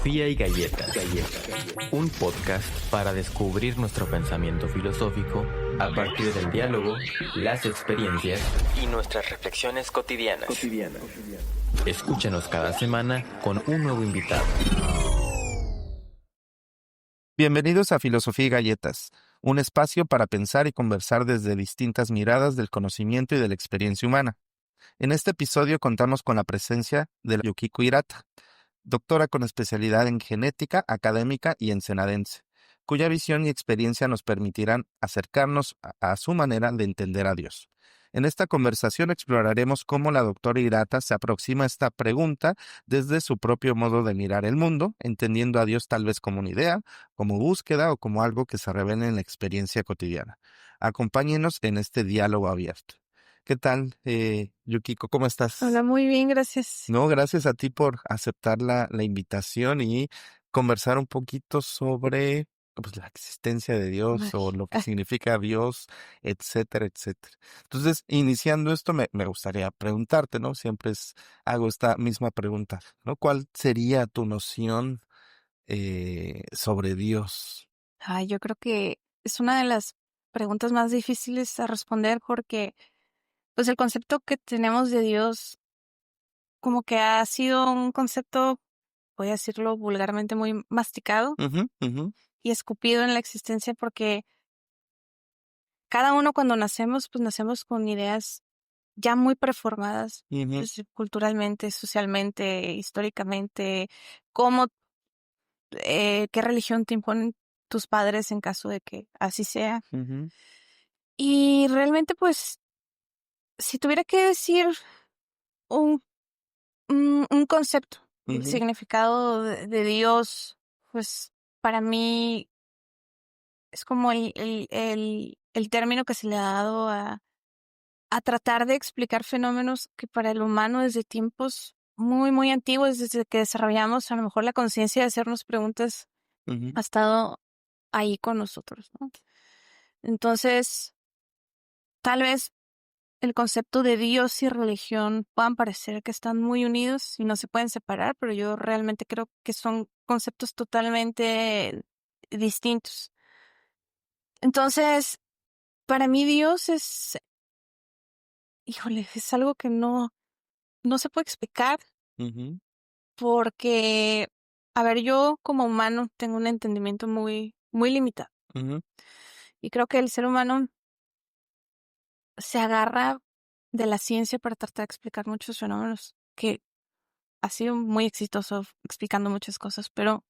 Filosofía y Galletas. Un podcast para descubrir nuestro pensamiento filosófico a partir del diálogo, las experiencias y nuestras reflexiones cotidianas. Escúchanos cada semana con un nuevo invitado. Bienvenidos a Filosofía y Galletas, un espacio para pensar y conversar desde distintas miradas del conocimiento y de la experiencia humana. En este episodio contamos con la presencia de Yukiko Hirata, doctora con especialidad en genética académica y ensenadense, cuya visión y experiencia nos permitirán acercarnos a su manera de entender a Dios. En esta conversación exploraremos cómo la doctora Hirata se aproxima a esta pregunta desde su propio modo de mirar el mundo, entendiendo a Dios tal vez como una idea, como búsqueda o como algo que se revela en la experiencia cotidiana. Acompáñenos en este diálogo abierto. ¿Qué tal, Yukiko? ¿Cómo estás? Hola, muy bien, gracias. No, gracias a ti por aceptar la invitación y conversar un poquito sobre pues, la existencia de Dios Ay, o lo que significa Dios, etcétera, etcétera. Entonces, iniciando esto, me gustaría preguntarte, ¿no? Siempre hago esta misma pregunta, ¿no? ¿Cuál sería tu noción sobre Dios? yo creo que es una de las preguntas más difíciles a responder porque, pues, el concepto que tenemos de Dios como que ha sido un concepto, voy a decirlo vulgarmente, muy masticado Ujú, ujú, y escupido en la existencia porque cada uno cuando nacemos, pues nacemos con ideas ya muy preformadas, ujú, pues, culturalmente, socialmente, históricamente, cómo, qué religión te imponen tus padres en caso de que así sea. ujú, Y realmente, pues, si tuviera que decir un, un concepto, el ujú, significado de Dios, pues para mí es como el término que se le ha dado a tratar de explicar fenómenos que para el humano desde tiempos muy, muy antiguos, desde que desarrollamos a lo mejor la conciencia de hacernos preguntas, ujú, ha estado ahí con nosotros, ¿no? Entonces, tal vez el concepto de Dios y religión puedan parecer que están muy unidos y no se pueden separar, pero yo realmente creo que son conceptos totalmente distintos. Entonces, para mí Dios híjole, es algo que no se puede explicar ujú, porque, a ver, yo como humano tengo un entendimiento muy, muy limitado ujú, y creo que el ser humano se agarra de la ciencia para tratar de explicar muchos fenómenos que ha sido muy exitoso explicando muchas cosas, pero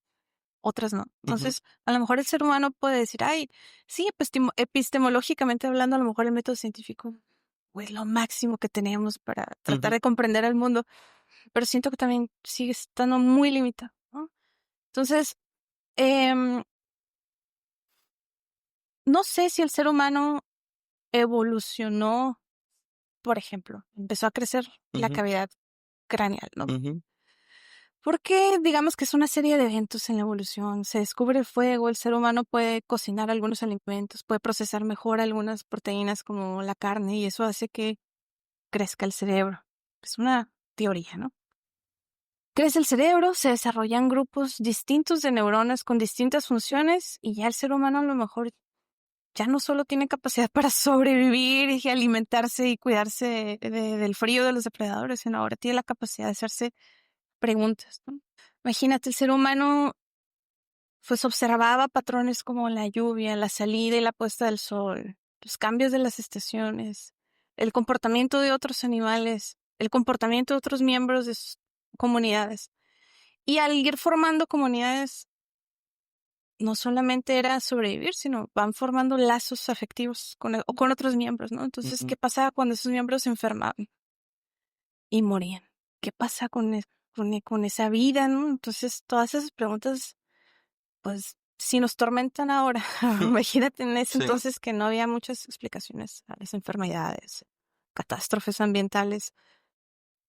otras no. ujú, Entonces, a lo mejor el ser humano puede decir, ay, sí, epistemológicamente hablando, a lo mejor el método científico es lo máximo que tenemos para tratar ujú, de comprender el mundo, pero siento que también sigue estando muy limitado, ¿no? Entonces, em, no sé si el ser humano evolucionó, por ejemplo, empezó a crecer la ujú, cavidad craneal, ¿no? ujú, Porque digamos que es una serie de eventos en la evolución. Se descubre el fuego, el ser humano puede cocinar algunos alimentos, puede procesar mejor algunas proteínas como la carne y eso hace que crezca el cerebro. Es una teoría, ¿no? Crece el cerebro, se desarrollan grupos distintos de neuronas con distintas funciones y ya el ser humano a lo mejor ya no solo tiene capacidad para sobrevivir y alimentarse y cuidarse del frío de los depredadores, sino ahora tiene la capacidad de hacerse preguntas, ¿no? Imagínate, el ser humano pues observaba patrones como la lluvia, la salida y la puesta del sol, los cambios de las estaciones, el comportamiento de otros animales, el comportamiento de otros miembros de sus comunidades. Y al ir formando comunidades, no solamente era sobrevivir, sino van formando lazos afectivos o con otros miembros, ¿no? Entonces, ujú. ¿qué pasaba cuando esos miembros se enfermaban y morían? ¿Qué pasa con esa vida, no? Entonces, todas esas preguntas pues, si nos tormentan ahora, imagínate en ese Sí. entonces que no había muchas explicaciones a las enfermedades, catástrofes ambientales.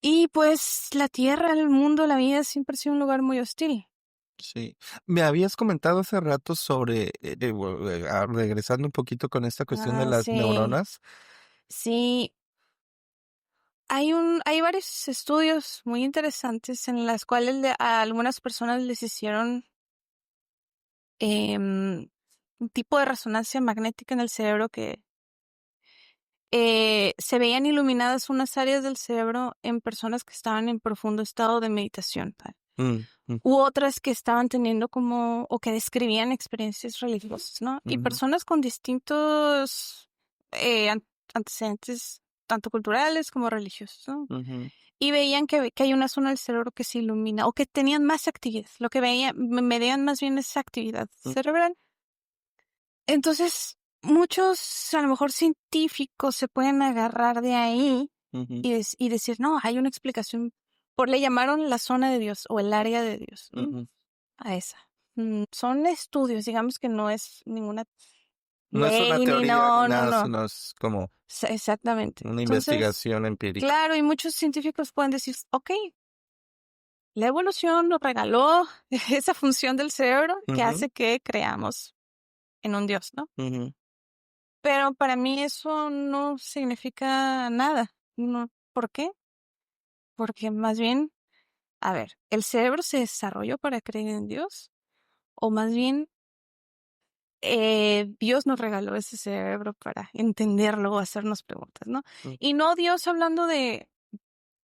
Y pues la tierra, el mundo, la vida siempre ha sido un lugar muy hostil. Sí, me habías comentado hace rato sobre, regresando un poquito con esta cuestión de las Sí, neuronas. sí, Hay varios estudios muy interesantes en las cuales a algunas personas les hicieron un tipo de resonancia magnética en el cerebro que se veían iluminadas unas áreas del cerebro en personas que estaban en profundo estado de meditación, ¿vale? U otras que estaban teniendo o que describían experiencias religiosas, ¿no? Y personas con distintos antecedentes, tanto culturales como religiosos, ¿no? Y veían que hay una zona del cerebro que se ilumina o que tenían más actividad. Lo que medían más bien esa actividad cerebral. Entonces, muchos, a lo mejor científicos, se pueden agarrar de ahí y decir, no, hay una explicación. Le llamaron la zona de Dios o el área de Dios, ¿no? A esa. Son estudios, digamos que no es ninguna No es una ley, teoría ni nada, no. sino es como Exactamente. una Entonces, investigación empírica. claro, y muchos científicos pueden decir, ok, la evolución nos regaló esa función del cerebro que hace que creamos en un Dios, ¿no? Pero para mí eso no significa nada. No. ¿Por qué? Porque más bien, a ver, ¿el cerebro se desarrolló para creer en Dios? O más bien, Dios nos regaló ese cerebro para entenderlo o hacernos preguntas, ¿no? Y no Dios hablando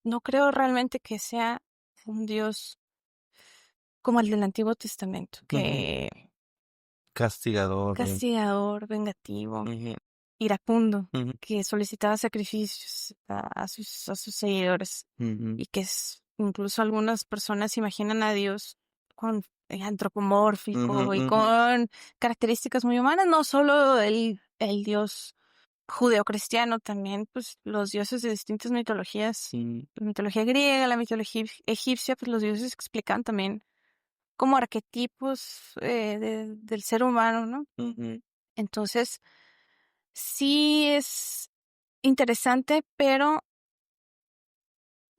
no creo realmente que sea un Dios como el del Antiguo Testamento, que Castigador. castigador, vengativo, iracundo, que solicitaba sacrificios a sus seguidores y que incluso algunas personas imaginan a Dios con antropomórfico y con características muy humanas, no solo el Dios judeocristiano, también pues los dioses de distintas mitologías, la mitología griega, la mitología egipcia, pues los dioses explican también como arquetipos del ser humano, ¿no? Entonces, sí es interesante, pero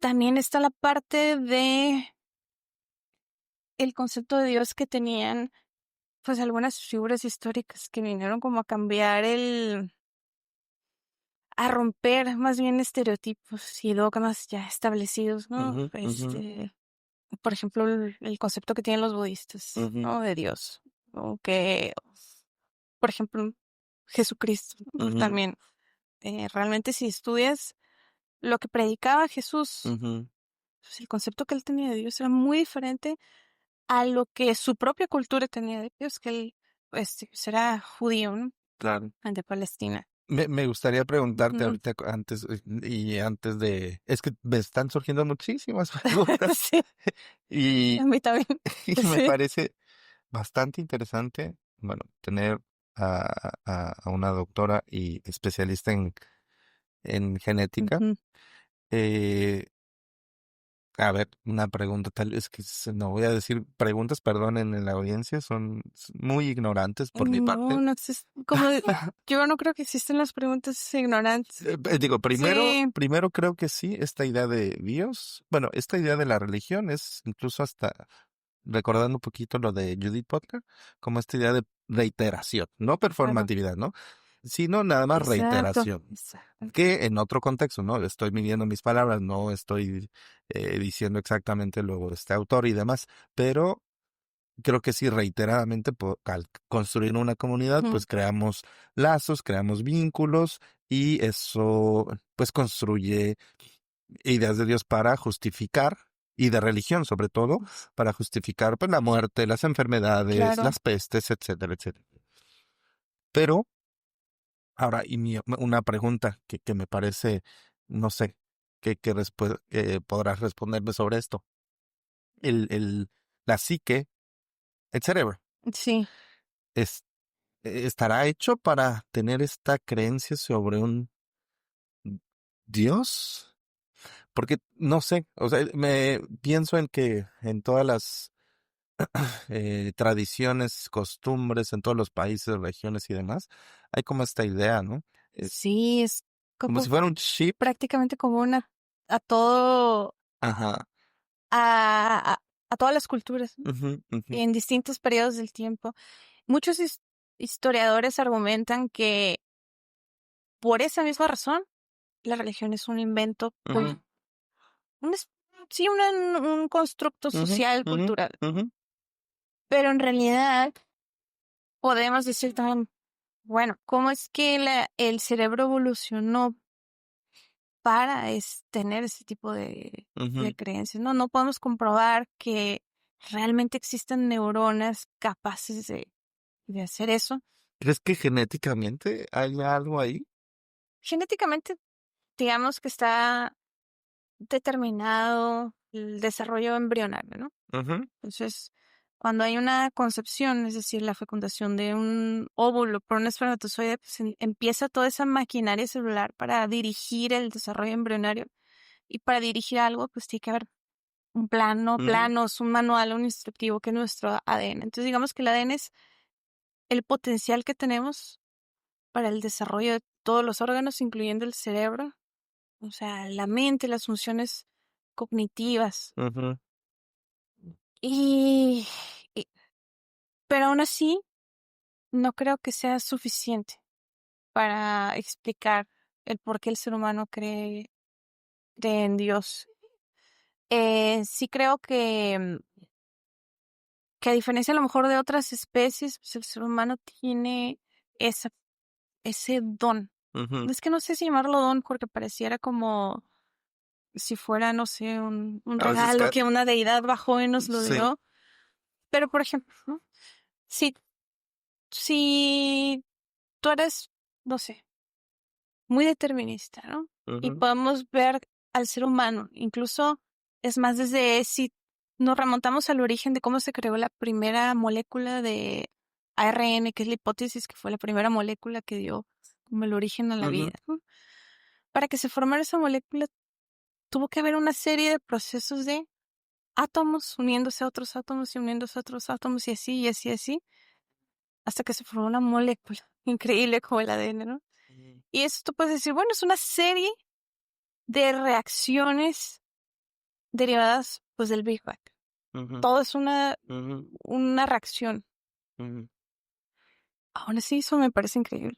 también está la parte de el concepto de Dios que tenían, pues, algunas figuras históricas que vinieron como a cambiar a romper más bien estereotipos y dogmas ya establecidos, ¿no? Por ejemplo, el concepto que tienen los budistas, ¿no? De Dios. O que, por ejemplo, Jesucristo, ¿no? También. Realmente si estudias lo que predicaba Jesús, pues el concepto que él tenía de Dios era muy diferente a lo que su propia cultura tenía de Dios, que él pues era judío, ¿no? Claro. De Palestina. Me gustaría preguntarte ahorita antes de... Es que me están surgiendo muchísimas preguntas. Sí, Y, a mí también. y me Sí. parece bastante interesante, bueno, tener a una doctora y especialista en genética. Eh, a ver, una pregunta, tal vez no voy a decir preguntas, perdonen en la audiencia, son muy ignorantes por mi parte. No existe, yo no creo que existen las preguntas ignorantes. Digo, Sí. primero creo que sí, esta idea de Dios, bueno, esta idea de la religión es incluso hasta recordando un poquito lo de Judith Butler, como esta idea de reiteración, no performatividad, ¿no? Sino nada más Exacto. reiteración. Que en otro contexto, ¿no? Estoy midiendo mis palabras, no estoy diciendo exactamente luego de este autor y demás, pero creo que sí, reiteradamente, al construir una comunidad, pues creamos lazos, creamos vínculos y eso, pues construye ideas de Dios para justificar, y de religión sobre todo, para justificar pues la muerte, las enfermedades, Claro. las pestes, etcétera, etcétera. Pero, ahora, una pregunta que me parece, no sé, que podrás responderme sobre esto. La psique, el cerebro, Sí. ¿estará hecho para tener esta creencia sobre un Dios? Porque, no sé, o sea, me pienso en que en todas las tradiciones, costumbres, en todos los países, regiones y demás, hay como esta idea, ¿no? Sí, es Como si fuera un chip. prácticamente común a todo, Ajá. a todas las culturas, ¿no? Y en distintos periodos del tiempo. Muchos historiadores argumentan que por esa misma razón la religión es un invento, Ujú, un, es- sí, un constructo ujú, social, ujú, cultural. ujú, Pero en realidad podemos decir también, bueno, ¿cómo es que el cerebro evolucionó para tener ese tipo ujú. de creencias? No podemos comprobar que realmente existen neuronas capaces de hacer eso. ¿Crees que genéticamente hay algo ahí? Genéticamente, digamos que está determinado el desarrollo embrionario, ¿no? Ujú, Entonces, cuando hay una concepción, es decir, la fecundación de un óvulo por un espermatozoide, pues empieza toda esa maquinaria celular para dirigir el desarrollo embrionario. Y para dirigir algo, pues tiene que haber un plano, ujú, planos, un manual, un instructivo que es nuestro ADN. Entonces, digamos que el ADN es el potencial que tenemos para el desarrollo de todos los órganos, incluyendo el cerebro, o sea, la mente, las funciones cognitivas. ujú, Y, y- pero aún así, no creo que sea suficiente para explicar el por qué el ser humano cree en Dios. Sí creo que a diferencia a lo mejor de otras especies, pues el ser humano tiene esa, ese don. ujú. Es que no sé si llamarlo don porque pareciera como si fuera, no sé, un A veces regalo que una deidad bajó y nos lo sí. dio. Pero, por ejemplo, ¿no? Si, si tú eres, no sé, muy determinista, ¿no? Y Ujú, podemos ver al ser humano, incluso es más desde si nos remontamos al origen de cómo se creó la primera molécula de ARN, que es la hipótesis que fue la primera molécula que dio como el origen a la ujú, vida, ¿no? Para que se formara esa molécula tuvo que haber una serie de procesos de átomos uniéndose a otros átomos y uniéndose a otros átomos y así, y así, y así, hasta que se formó una molécula increíble como el ADN, ¿no? ujú, Y eso tú puedes decir, bueno, es una serie de reacciones derivadas pues del Big Bang. ujú, Todo es ujú, una reacción. ujú. Aún así, eso me parece increíble.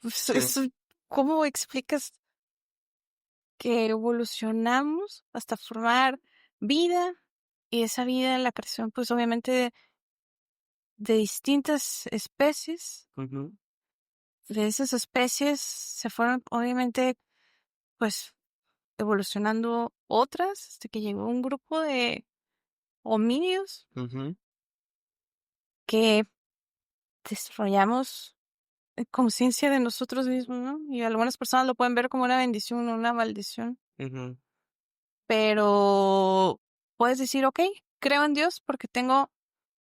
Pues, Sí. ¿cómo explicas que evolucionamos hasta formar vida? Y esa vida, la creación, pues obviamente de distintas especies. Ujú, De esas especies se fueron, obviamente, pues evolucionando otras hasta que llegó un grupo de homínidos ujú, que desarrollamos conciencia de nosotros mismos, ¿no? Y algunas personas lo pueden ver como una bendición o una maldición, ujú, pero puedes decir, ok, creo en Dios porque tengo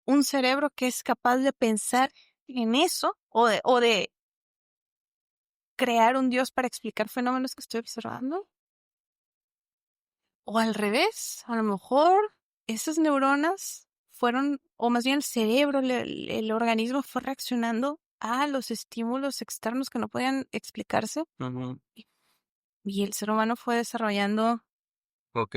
un cerebro que es capaz de pensar en eso o de crear un Dios para explicar fenómenos que estoy observando. O al revés, a lo mejor esas neuronas fueron, o más bien el cerebro, el organismo fue reaccionando a los estímulos externos que no podían explicarse ujú. y el ser humano fue desarrollando Ok.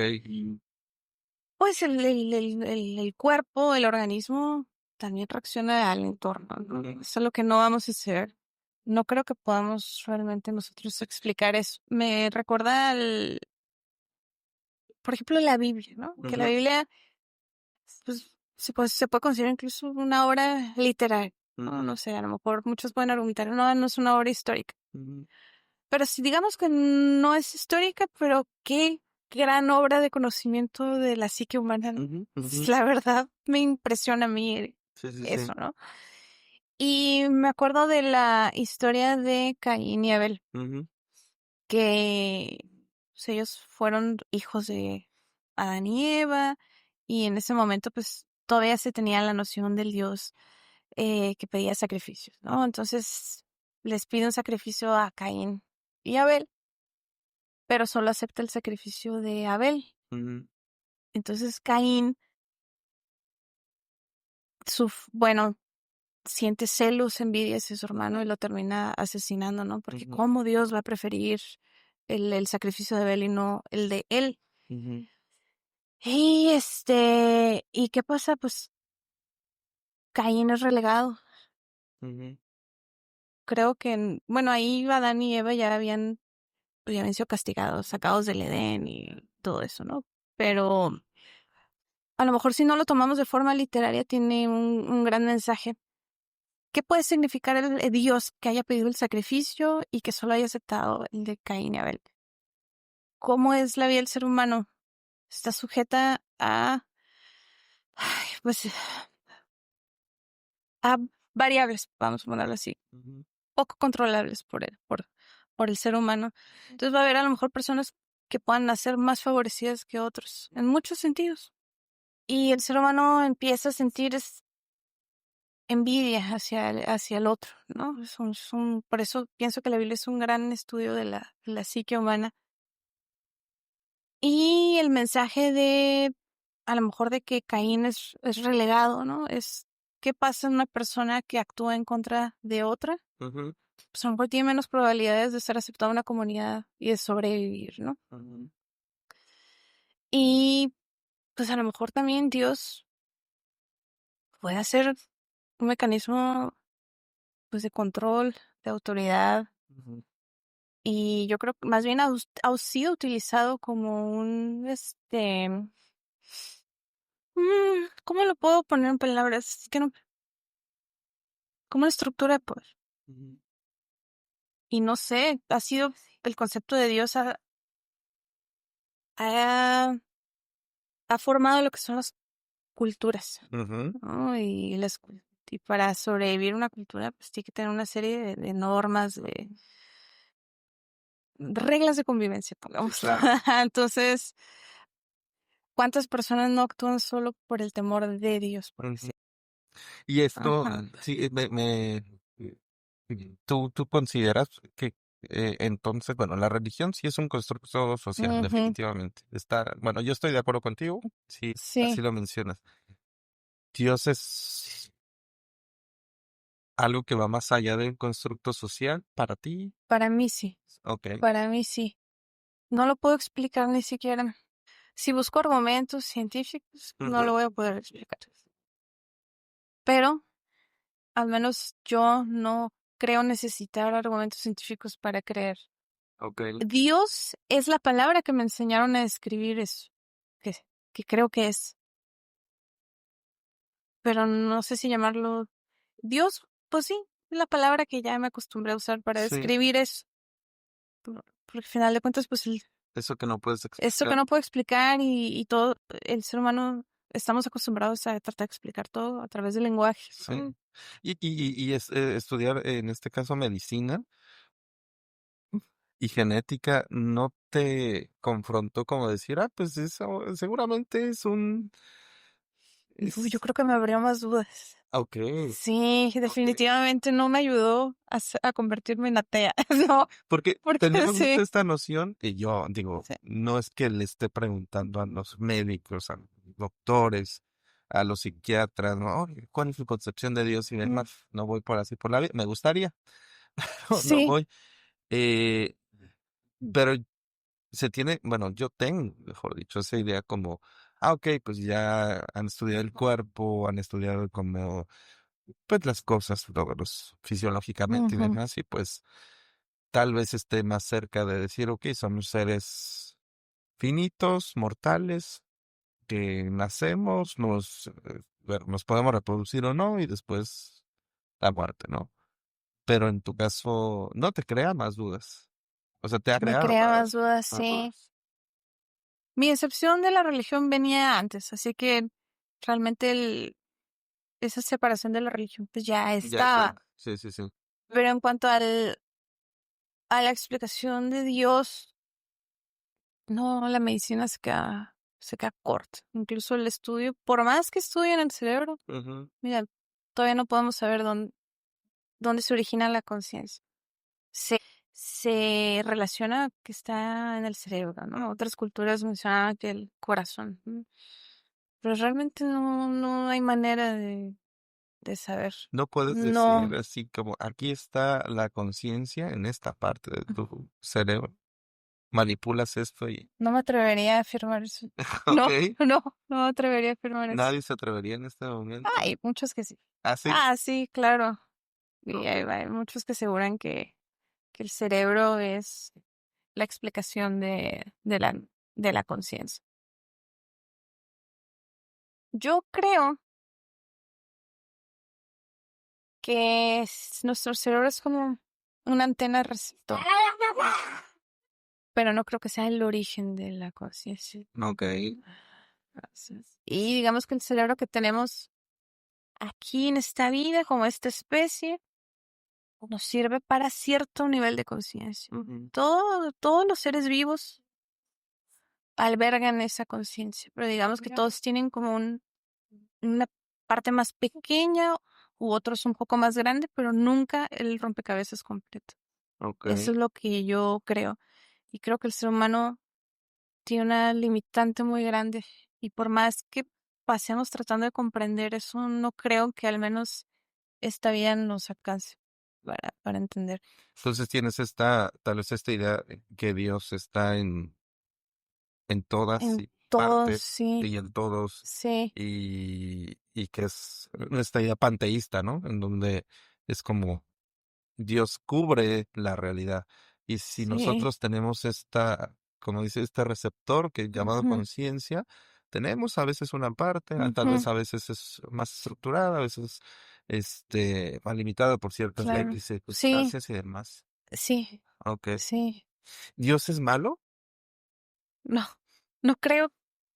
pues el cuerpo, el organismo también reacciona al entorno, ¿no? Ujú, Eso es lo que no vamos a hacer. No creo que podamos realmente nosotros explicar eso. Me recuerda por ejemplo, la Biblia, ¿no? Que la ujú, Biblia pues se puede considerar incluso una obra literaria. No, ujú, no sé, a lo mejor muchos pueden argumentar, no, no es una obra histórica. ujú, Pero si digamos que no es histórica, pero qué gran obra de conocimiento de la psique humana, ¿no? ujú, ujú. La verdad me impresiona a mí Sí, sí, sí. eso, ¿no? Y me acuerdo de la historia de Caín y Abel, Ujú, que pues, ellos fueron hijos de Adán y Eva, y en ese momento pues todavía se tenía la noción del Dios que pedía sacrificios, ¿no? Entonces les pide un sacrificio a Caín y Abel, pero solo acepta el sacrificio de Abel. ujú, Entonces Caín, bueno, siente celos, envidia hacia su hermano y lo termina asesinando, ¿no? Porque ujú, ¿cómo Dios va a preferir el sacrificio de Abel y no el de él? ujú, Y ¿y qué pasa? Pues Caín es relegado. ujú, Creo que, bueno, ahí Adán y Eva ya habían pues ya habían sido castigados, sacados del Edén y todo eso, ¿no? Pero a lo mejor si no lo tomamos de forma literaria tiene un gran mensaje. ¿Qué puede significar el Dios que haya pedido el sacrificio y que solo haya aceptado el de Caín y Abel? ¿Cómo es la vida del ser humano? Está sujeta pues, a variables, vamos a ponerlo así, poco controlables por el ser humano. Entonces va a haber a lo mejor personas que puedan nacer más favorecidas que otros, en muchos sentidos. Y el ser humano empieza a sentir envidia hacia el otro, ¿no? Por eso pienso que la Biblia es un gran estudio de la psique humana. Y el mensaje a lo mejor de que Caín es relegado, ¿no? ¿Qué pasa en una persona que actúa en contra de otra? Pues a lo mejor tiene menos probabilidades de ser aceptado en una comunidad y de sobrevivir, ¿no? Y pues a lo mejor también Dios puede hacer un mecanismo pues de control, de autoridad, y yo creo que más bien ha sido utilizado como ¿cómo lo puedo poner en palabras? Es que no, como una estructura de poder. Y no sé, ha sido el concepto de Dios ha, ha formado lo que son las culturas, ¿no? Y para sobrevivir una cultura, pues tiene que tener una serie de normas, de reglas de convivencia, pongamos. Sí, claro. Entonces, ¿cuántas personas no actúan solo por el temor de Dios? Porque sí. Y esto, Ajá. sí, tú consideras que entonces, bueno, la religión sí es un constructo social, Ujú. definitivamente. Bueno, yo estoy de acuerdo contigo, sí, así Sí, lo mencionas. Dios es algo que va más allá del constructo social para ti. para mí sí, Ok. para mí sí. No lo puedo explicar ni siquiera. Si busco argumentos científicos, no lo voy a poder explicar. Pero al menos yo no creo necesitar argumentos científicos para creer. Ok. Dios es la palabra que me enseñaron a describir eso, que, que creo que es, pero no sé si llamarlo Dios, pues sí, es la palabra que ya me acostumbré a usar para Sí, describir eso, porque al final de cuentas, pues eso que no puedes eso que explicar. no puedo explicar y todo, el ser humano, estamos acostumbrados a tratar de explicar todo a través del lenguaje. Sí. Estudiar, en este caso, medicina y genética, ¿no te confrontó como decir, pues eso seguramente Yo es, creo que me habría más dudas. ok, Sí, definitivamente no me ayudó a convertirme en atea. No, porque porque tenemos mucho sí. esta noción, y yo digo, Sí. no es que le esté preguntando a los médicos, a los doctores, a los psiquiatras, ¿no? Oye, ¿cuál es su concepción de Dios y demás? No voy por así por la vida, me gustaría, no Sí. voy. Eh, pero bueno, yo tengo, mejor dicho, esa idea como, ok, pues ya han estudiado el cuerpo, han estudiado como, pues las cosas, logros fisiológicamente y Ujú. demás, y pues tal vez esté más cerca de decir, ok, somos seres finitos, mortales, que nacemos, nos podemos reproducir o no, y después la muerte, ¿no? Pero en tu caso, no te crea más dudas. O sea, te ha Me creado crea más dudas, más sí. dudas. Mi excepción de la religión venía antes, así que realmente esa separación de la religión pues ya Ya está. estaba. Sí, sí, sí. Pero en cuanto a la explicación de Dios, no, la medicina se queda corta. Incluso el estudio, por más que estudien el cerebro, Ujú. mira, todavía no podemos saber dónde se origina la conciencia. Se relaciona que está en el cerebro, ¿no? Otras culturas mencionan que el corazón. Pero realmente no hay manera de saber. No puedes decir No, así como, aquí está la conciencia en esta parte de tu cerebro. Manipulas esto y... no me atrevería a afirmar eso. Ok. No, no me atrevería a afirmar eso. Nadie se atrevería en este momento. Hay muchos que sí. Ah, sí. Ah, sí, claro. Y Ok. hay muchos que aseguran que el cerebro es la explicación de la conciencia. Yo creo que nuestro cerebro es como una antena receptor, pero no creo que sea el origen de la conciencia. Ok. Gracias. Y digamos que el cerebro que tenemos aquí en esta vida, como esta especie, nos sirve para cierto nivel de conciencia. Todos los seres vivos albergan esa conciencia, pero digamos que todos tienen como una parte más pequeña u otros un poco más grande, pero nunca el rompecabezas completo. Ok. Eso es lo que yo creo. Y creo que el ser humano tiene una limitante muy grande. Y por más que pasemos tratando de comprender eso, no creo que al menos esta vida nos alcance para entender. Entonces tienes tal vez esta idea de que Dios está en todas En y todos, partes sí, y en todos sí, y que es esta idea panteísta, ¿no? En donde es como Dios cubre la realidad. Y si sí. nosotros tenemos como dice, este receptor que llamado Ujú, conciencia, tenemos a veces una parte, tal vez ujú, a veces es más estructurada, a veces más limitada por ciertas claro. leyes y Sí, circunstancias y demás. sí, Ok. sí. ¿Dios es malo? No, no creo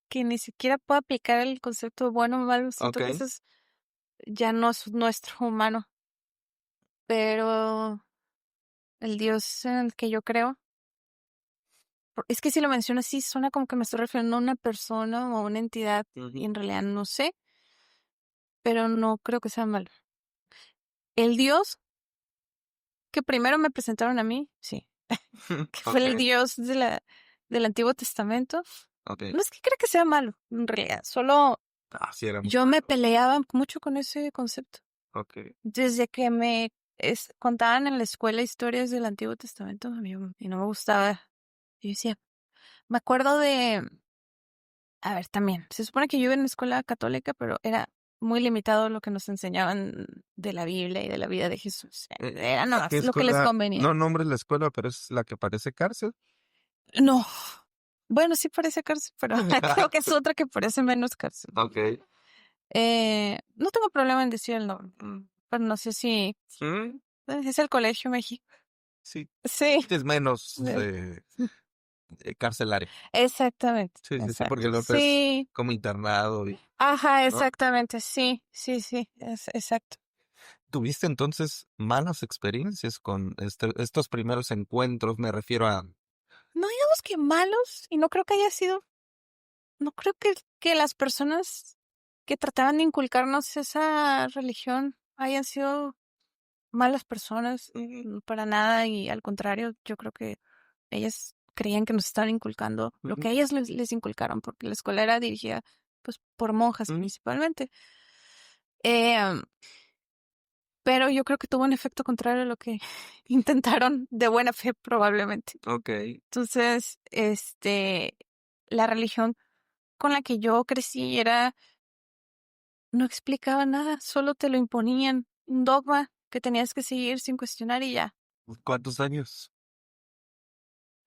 que ni siquiera pueda aplicar el concepto de bueno o malo. Siento Ok. que eso ya no es nuestro humano, pero el Dios en el que yo creo, es que si lo menciono así, suena como que me estoy refiriendo a una persona o a una entidad, y en realidad no sé, pero no creo que sea malo. El Dios que primero me presentaron a mí, sí, que fue el Ok. Dios del Antiguo Testamento, Ok. no es que crea que sea malo, en realidad, solo Sí, era muy yo me malo. peleaba mucho con ese concepto. Ok. Desde que me contaban en la escuela historias del Antiguo Testamento, y no me gustaba. Yo decía, me acuerdo a ver, también, se supone que yo iba en una escuela católica, pero era muy limitado lo que nos enseñaban de la Biblia y de la vida de Jesús. Era ¿Qué nomás lo que les escuela? convenía. No nombres la escuela, pero es la que parece cárcel. No, bueno, sí parece cárcel, pero creo que es otra que parece menos cárcel. Ok. No tengo problema en decir el nombre, pero no sé si Mm, es el Colegio México. sí, Sí. es menos eh, carcelario. Exactamente, Sí, sí, sí, porque exacto. el otro es Sí, como internado, ajá, ¿no? exactamente, sí, sí, sí, exacto. ¿Tuviste entonces malas experiencias con estos primeros encuentros? Me refiero a... No digamos que malos, y no creo que haya sido, no creo que las personas que trataban de inculcarnos esa religión hayan sido malas personas, para nada, y al contrario, yo creo que ellas creían que nos estaban inculcando lo que ellas les inculcaron, porque la escuela era dirigida, pues, por monjas principalmente. Eh, Pero yo creo que tuvo un efecto contrario a lo que intentaron de buena fe, probablemente. Ok. Entonces, la religión con la que yo crecí no explicaba nada, solo te lo imponían, un dogma que tenías que seguir sin cuestionar y ya. ¿Cuántos años?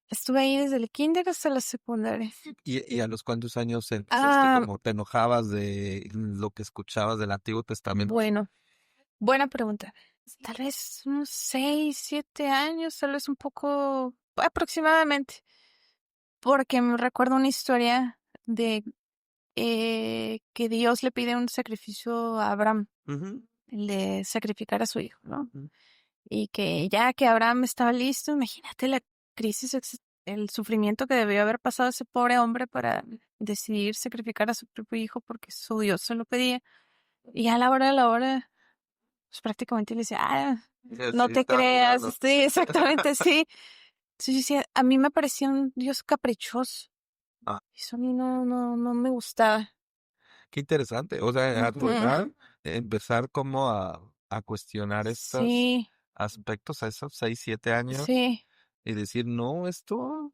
Estuve ahí desde el kinder hasta la secundaria. ¿Y a los cuántos años empezaste Ah, como te enojabas de lo que escuchabas del Antiguo Testamento? bueno, buena pregunta. Tal vez unos 6, 7 años, tal vez un poco aproximadamente. Porque me recuerdo una historia de que Dios le pide un sacrificio a Abraham, Ujú, el de sacrificar a su hijo, ¿no? ujú. Y que ya que Abraham estaba listo, imagínate la crisis, el sufrimiento que debió haber pasado ese pobre hombre para decidir sacrificar a su propio hijo porque su Dios se lo pedía. Y a la hora, pues prácticamente le decía, no Sí, te estaba creas, jugando. sí, exactamente, sí. Entonces yo decía, a mí me parecía un Dios caprichoso. Ah, Eso a mí no me gustaba. qué interesante. O sea, a tu Ujú. edad, empezar como a cuestionar estos Sí, aspectos a esos 6, 7 años sí. y decir, no, esto,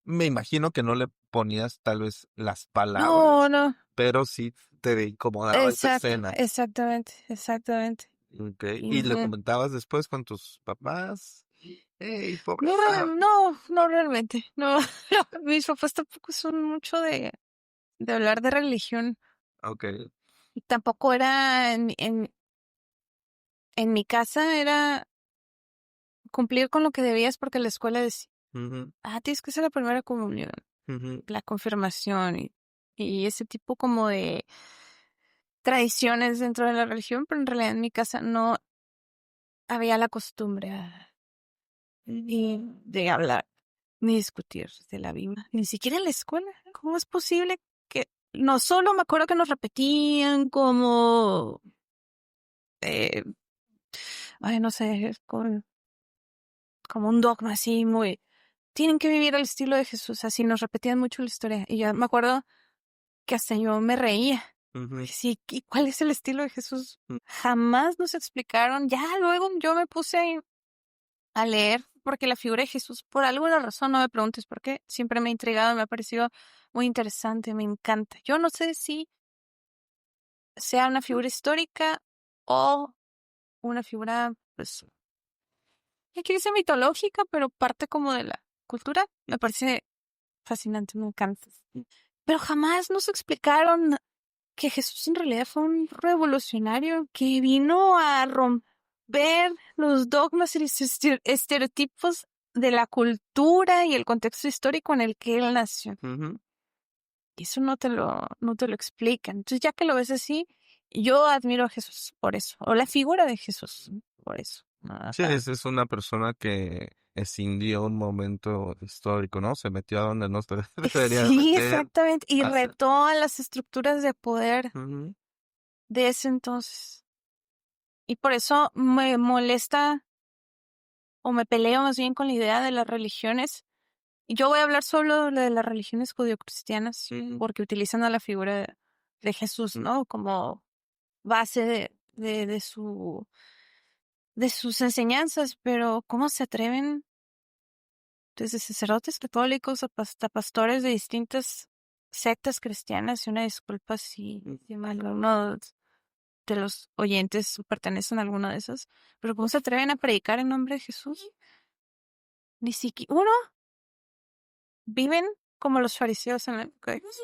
me imagino que no le ponías tal vez las No, palabras, no. pero sí te incomodaba esa Exacto, escena. exactamente, exactamente. Ok. ¿Y le Ujú. comentabas después con tus papás? ¡Ey, pobre! No realmente. No, mis papás tampoco son mucho de hablar de religión. Ok. Y tampoco era en mi casa, era cumplir con lo que debías porque la escuela decía, Ujú, tienes que hacer la primera comunión, ujú, la confirmación y ese tipo como de tradiciones dentro de la religión, pero en realidad en mi casa no había la costumbre ni de hablar ni discutir de la Biblia, ni siquiera en la escuela. ¿Cómo es posible que no solo me acuerdo que nos repetían como, eh, no sé, como un dogma así muy, tienen que vivir el estilo de Jesús, así nos repetían mucho la historia. Y yo me acuerdo que hasta yo me reía. ujú, Sí, ¿y cuál es el estilo de Jesús? mm. Jamás nos explicaron. Ya luego yo me puse a leer porque la figura de Jesús, por alguna razón, no me preguntes por qué, siempre me ha intrigado, me ha parecido muy interesante, me encanta. Yo no sé si sea una figura histórica o una figura, pues, ya quiere ser mitológica, pero parte como de la cultura. Me parece fascinante, me encanta. Pero jamás nos explicaron que Jesús en realidad fue un revolucionario que vino a romper los dogmas y los estereotipos de la cultura y el contexto histórico en el que él nació. Ujú. Y eso no te lo explican. Entonces, ya que lo ves así, yo admiro a Jesús por eso, o la figura de Jesús por eso. Sí, es una persona que escindió un momento histórico, ¿no? Se metió a donde no se debería Sí, meter. exactamente. Y Hace- retó a las estructuras de poder Ujú, de ese entonces. Y por eso me molesta o me peleo más bien con la idea de las religiones. Y yo voy a hablar solo de las religiones judio-cristianas, ujú, porque utilizan a la figura de Jesús, ujú. ¿no? Como base de sus enseñanzas, pero ¿cómo se atreven desde sacerdotes católicos hasta pastores de distintas sectas cristianas? Y una disculpa si alguno de los oyentes pertenecen a alguna de esas, pero ¿cómo se atreven a predicar en nombre de Jesús? Ni siquiera, uno, viven como los fariseos en la época de Jesús.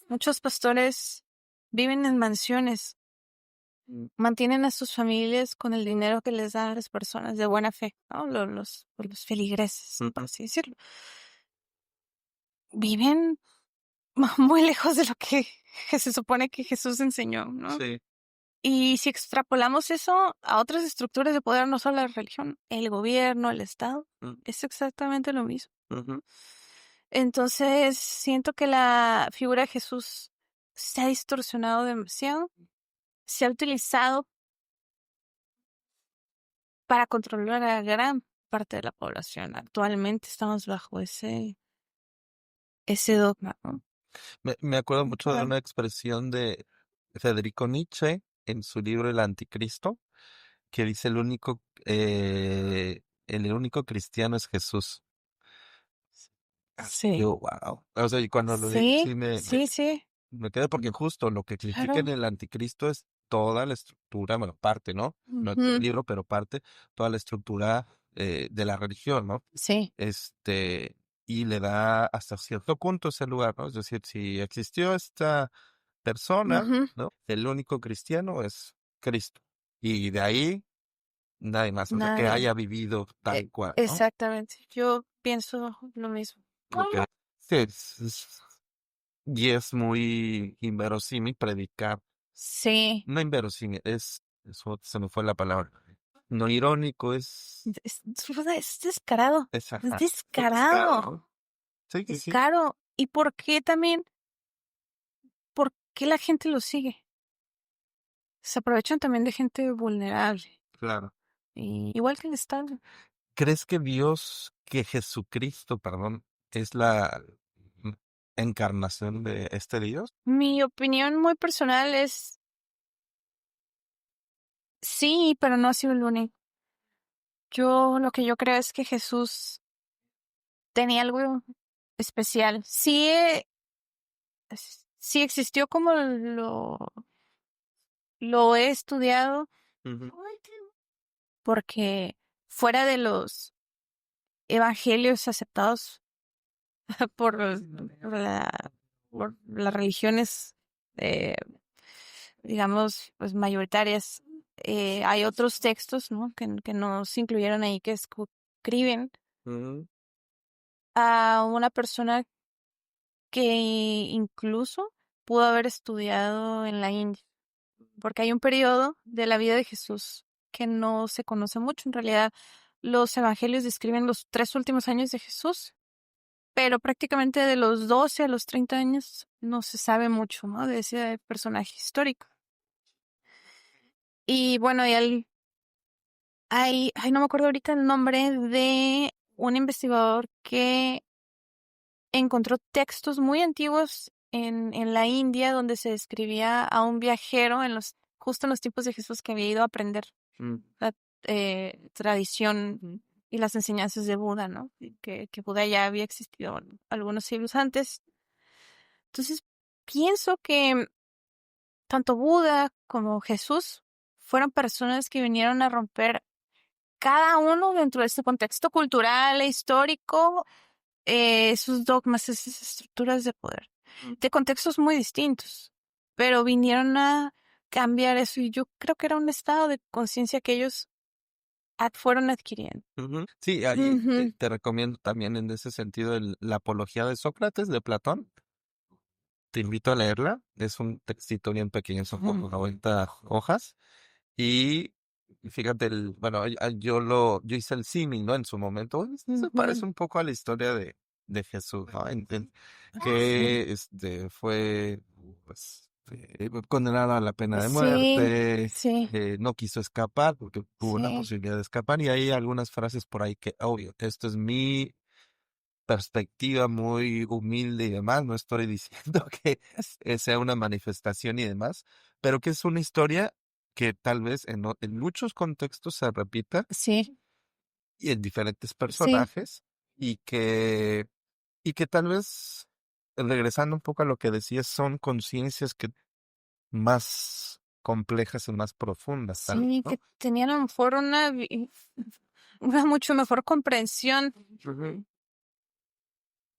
Muchos pastores viven en mansiones, mantienen a sus familias con el dinero que les dan las personas de buena fe, ¿no? Los feligreses, por así decirlo. Viven muy lejos de lo que se supone que Jesús enseñó, ¿no? Sí. Y si extrapolamos eso a otras estructuras de poder, no solo la religión, el gobierno, el Estado, Mm, es exactamente lo mismo. ujú. Entonces, siento que la figura de Jesús se ha distorsionado demasiado, se ha utilizado para controlar a gran parte de la población. Actualmente estamos bajo ese dogma, ¿no? Me acuerdo mucho de Claro. una expresión de Federico Nietzsche en su libro El Anticristo, que dice el único cristiano es Jesús. Sí, Yo, wow. O sea, y cuando lo leí, sí, sí sí, me quedé porque justo lo que critica en claro. el anticristo es toda la estructura, bueno, parte, ¿no? No todo el Ujú. libro, pero parte, toda la estructura de la religión, ¿no? Sí. Y le da hasta cierto punto ese lugar, ¿no? Es decir, si existió esta persona, Ujú. ¿no? El único cristiano es Cristo. Y de ahí, nadie más, o sea, que Nadie. haya vivido tal cual, ¿no? Exactamente. Yo pienso lo mismo. Lo que, sí, y es muy inverosímil predicar. Sí. No inverosímil, eso se me fue la palabra. No irónico, Es descarado. Es ajá, descarado. ¿no? Sí, sí, sí, Descaro. ¿Y por qué también? ¿Por qué la gente lo sigue? Se aprovechan también de gente vulnerable. claro. Igual que el Estado. ¿Crees que Jesucristo, perdón, es la mm, encarnación de este Dios? Mi opinión muy personal es sí, pero no ha sido el único. Lo que yo creo es que Jesús tenía algo especial. Sí, sí existió como lo he estudiado Ujú, porque fuera de los evangelios aceptados por, por las religiones, digamos, pues mayoritarias. Hay otros textos, ¿no? Que no se incluyeron ahí, que escriben a una persona que incluso pudo haber estudiado en la India, porque hay un periodo de la vida de Jesús que no se conoce mucho. En realidad, los evangelios describen los 3 últimos años de Jesús, pero prácticamente de los 12 a los 30 años no se sabe mucho, ¿no? De ese personaje histórico. Y bueno, no me acuerdo ahorita el nombre de un investigador que encontró textos muy antiguos en la India donde se describía a un viajero justo en los tiempos de Jesús que había ido a aprender la tradición y las enseñanzas de Buda, ¿no? Y que Buda ya había existido algunos siglos antes. Entonces, pienso que tanto Buda como Jesús fueron personas que vinieron a romper cada uno dentro de este contexto cultural e histórico, sus dogmas, esas estructuras de poder, de contextos muy distintos, pero vinieron a cambiar eso y yo creo que era un estado de conciencia que ellos fueron adquiriendo. Sí, ahí te recomiendo también en ese sentido la Apología de Sócrates de Platón. Te invito a leerla. Es un textito bien pequeño, son como 90 hojas. Y fíjate, bueno, yo hice el símil, ¿no? En su momento. Se parece un poco a la historia de Jesús, ¿no? Que fue, pues, condenado a la pena de muerte, no quiso escapar porque tuvo una posibilidad de escapar. Y hay algunas frases por ahí que, obvio, esto es mi perspectiva muy humilde y demás, no estoy diciendo que sea una manifestación y demás, pero que es una historia que tal vez en muchos contextos se repita Sí, y en diferentes personajes y que tal vez, regresando un poco a lo que decías, son conciencias que más complejas y más profundas, tal vez, sí, ¿no? que tenían a lo mejor una mucho mejor comprensión,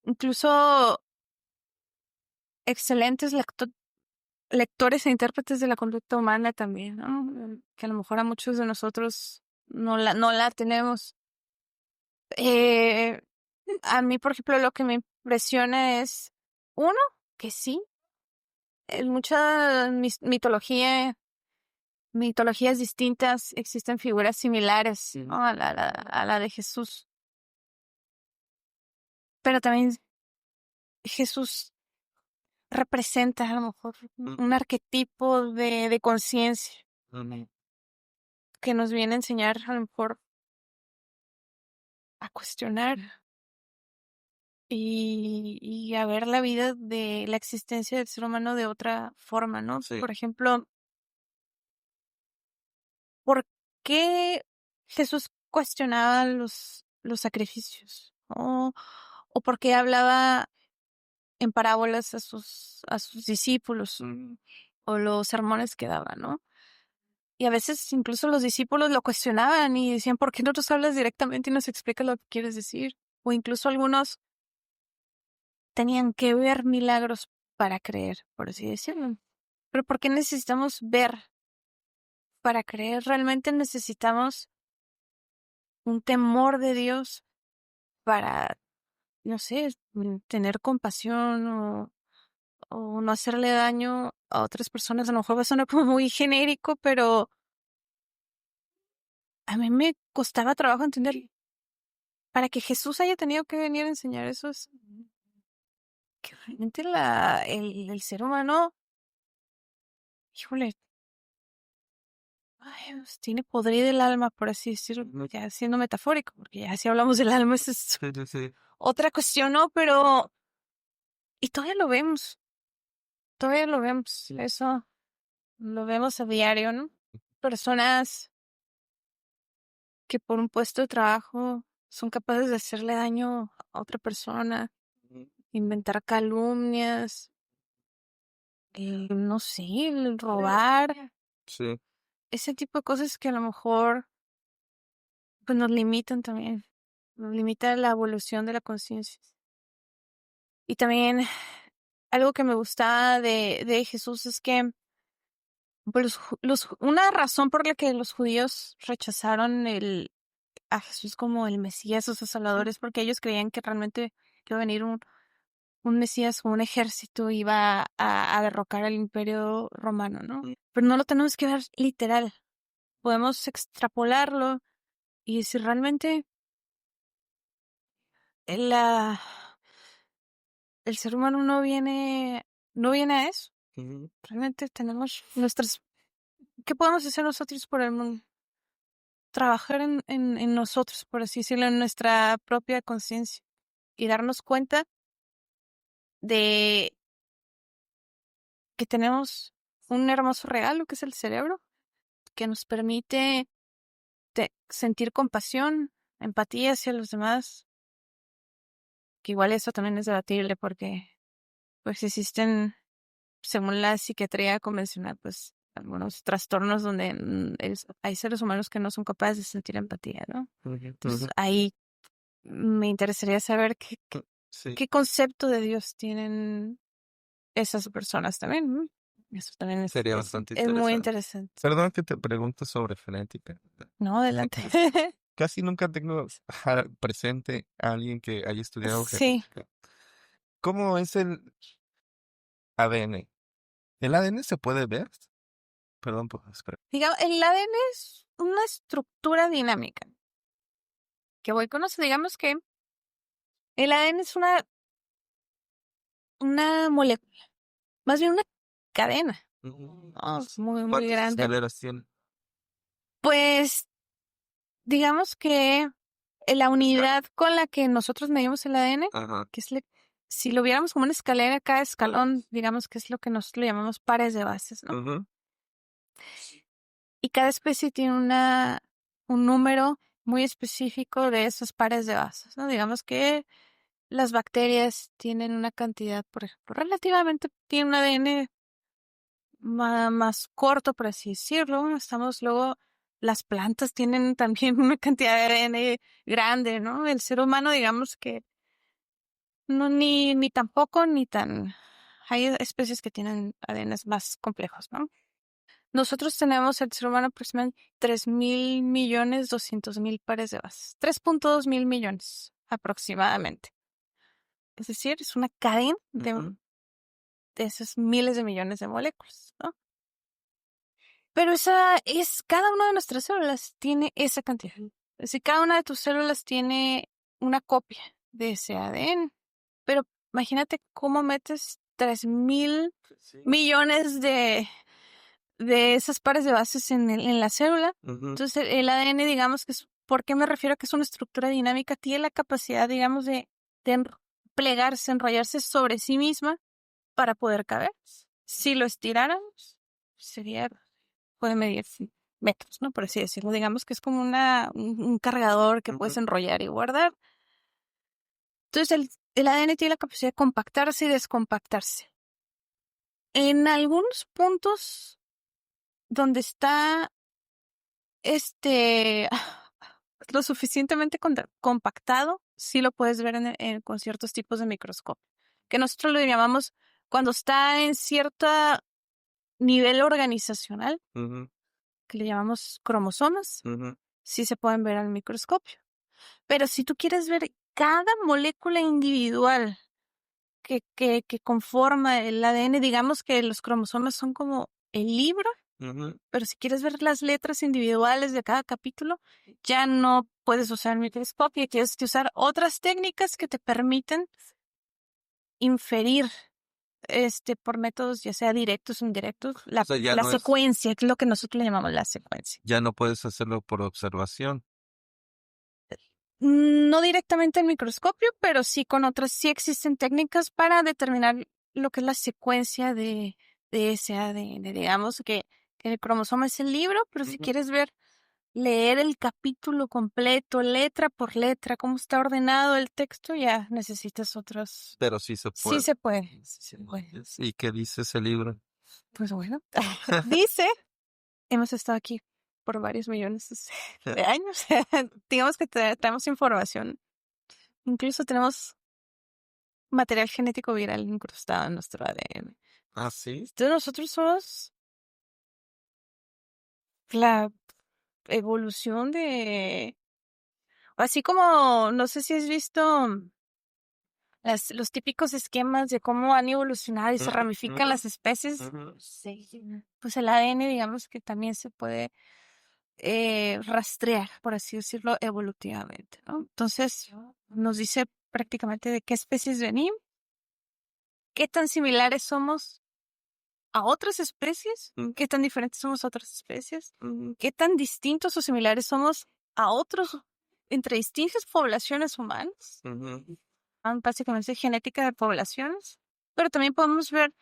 incluso excelentes lectores e intérpretes de la conducta humana también, ¿no? Que a lo mejor a muchos de nosotros no la tenemos. Eh, a mí, por ejemplo, lo que me impresiona es, uno, que sí, en mucha mitologías distintas existen figuras similares, ¿no? A la de Jesús. Pero también Jesús representa a lo mejor un arquetipo de conciencia que nos viene a enseñar a lo mejor a cuestionar y a ver la vida de la existencia del ser humano de otra forma, ¿no? Sí. Por ejemplo, ¿por qué Jesús cuestionaba los sacrificios? ¿O por qué hablaba en parábolas a sus discípulos? O los sermones que daba, ¿no? Y a veces incluso los discípulos lo cuestionaban y decían, ¿por qué no nos hablas directamente y nos explicas lo que quieres decir? O incluso algunos tenían que ver milagros para creer, por así decirlo. Pero ¿por qué necesitamos ver para creer? Realmente necesitamos un temor de Dios para, no sé, tener compasión o no hacerle daño a otras personas. A lo mejor va a sonar como muy genérico, pero a mí me costaba trabajo entender. Para que Jesús haya tenido que venir a enseñar eso es que realmente el ser humano, híjole, pues, tiene podrida el alma, por así decirlo, ya siendo metafórico, porque ya si hablamos del alma, esa es Sí. otra cuestión, ¿no? Pero, y todavía lo vemos, eso lo vemos a diario, ¿no? Personas que por un puesto de trabajo son capaces de hacerle daño a otra persona, inventar calumnias, no sé, el robar, Sí. ese tipo de cosas que a lo mejor pues nos limitan también. limita la evolución de la conciencia. Y también algo que me gustaba de Jesús es que pues, una razón por la que los judíos rechazaron a Jesús como el Mesías o su Salvador es porque ellos creían que realmente iba a venir un Mesías con un ejército, iba a derrocar al Imperio Romano, ¿no? Pero no lo tenemos que ver literal. Podemos extrapolarlo y si realmente la el ser humano no viene a eso. Realmente tenemos ¿qué podemos hacer nosotros por el mundo? Trabajar en nosotros, por así decirlo, en nuestra propia conciencia y darnos cuenta de que tenemos un hermoso regalo que es el cerebro, que nos permite sentir compasión, empatía hacia los demás, que igual eso también es debatible porque pues existen, según la psiquiatría convencional, pues algunos trastornos donde hay seres humanos que no son capaces de sentir empatía, ¿no? Entonces ahí me interesaría saber qué concepto de Dios tienen esas personas también, ¿no? Eso también Sería bastante es muy interesante. interesante. Perdón que te pregunto sobre genética. No, adelante. Casi nunca tengo presente a alguien que haya estudiado Sí. genética. ¿Cómo es el ADN? ¿El ADN se puede ver? Perdón por esperar. Digamos, el ADN es una estructura dinámica. Que voy con eso, digamos que el ADN es una molécula, más bien una cadena. Es muy, muy ¿Cuántas grande. escaleras tiene? Pues, digamos que la unidad con la que nosotros medimos el ADN, Ajá. que es si lo viéramos como una escalera, cada escalón, digamos que es lo que nosotros le llamamos pares de bases, ¿no? Y cada especie tiene un número muy específico de esos pares de bases, ¿no? Digamos que las bacterias tienen una cantidad, por ejemplo, relativamente, tienen un ADN más corto, por así decirlo. Luego, las plantas tienen también una cantidad de ADN grande, ¿no? El ser humano, digamos que no ni tampoco ni tan. Hay especies que tienen ADNs más complejos, ¿no? Nosotros tenemos, el ser humano, aproximadamente 3.200.000 pares de bases. 3.2 mil millones, aproximadamente. Es decir, es una cadena de esos miles de millones de moléculas, ¿no? Pero cada una de nuestras células tiene esa cantidad. Es decir, cada una de tus células tiene una copia de ese ADN. Pero imagínate cómo metes 3.000 millones de esas pares de bases en la célula. Entonces, el ADN, digamos que ¿por qué me refiero a que es una estructura dinámica? Tiene la capacidad, digamos, de plegarse, enrollarse sobre sí misma para poder caber. Si lo estiráramos, puede medir metros, ¿no? Por así decirlo. Digamos que es como un cargador que puedes enrollar y guardar. Entonces, el ADN tiene la capacidad de compactarse y descompactarse. En algunos puntos donde está lo suficientemente compactado, sí lo puedes ver con ciertos tipos de microscopio, que nosotros lo llamamos cuando está en cierto nivel organizacional, que le llamamos cromosomas, sí se pueden ver al microscopio. Pero si tú quieres ver cada molécula individual que conforma el ADN, digamos que los cromosomas son como el libro, pero si quieres ver las letras individuales de cada capítulo, ya no puedes usar el microscopio, tienes que usar otras técnicas que te permiten inferir por métodos ya sea directos o indirectos, la secuencia, que es lo que nosotros le llamamos la secuencia. Ya no puedes hacerlo por observación. No directamente en microscopio, pero sí con otras, sí existen técnicas para determinar lo que es la secuencia de ese ADN. Digamos que el cromosoma es el libro, pero si quieres leer el capítulo completo, letra por letra, cómo está ordenado el texto, ya necesitas otros. Pero sí se puede. Sí se puede. Sí se puede. ¿Y qué dice ese libro? Pues bueno, dice, hemos estado aquí por varios millones de años. Digamos que traemos información Incluso tenemos material genético viral incrustado en nuestro ADN. ¿Ah, sí? Entonces nosotros somos la evolución de... Así como, no sé si has visto los típicos esquemas de cómo han evolucionado y se ramifican las especies. Sí. Pues el ADN, digamos que también se puede rastrear, por así decirlo, evolutivamente, ¿no? Entonces, nos dice prácticamente de qué especies venimos, qué tan similares somos a otras especies, qué tan diferentes somos a otras especies, qué tan distintos o similares somos a otros entre distintas poblaciones humanas. Básicamente genética de poblaciones, pero también podemos ver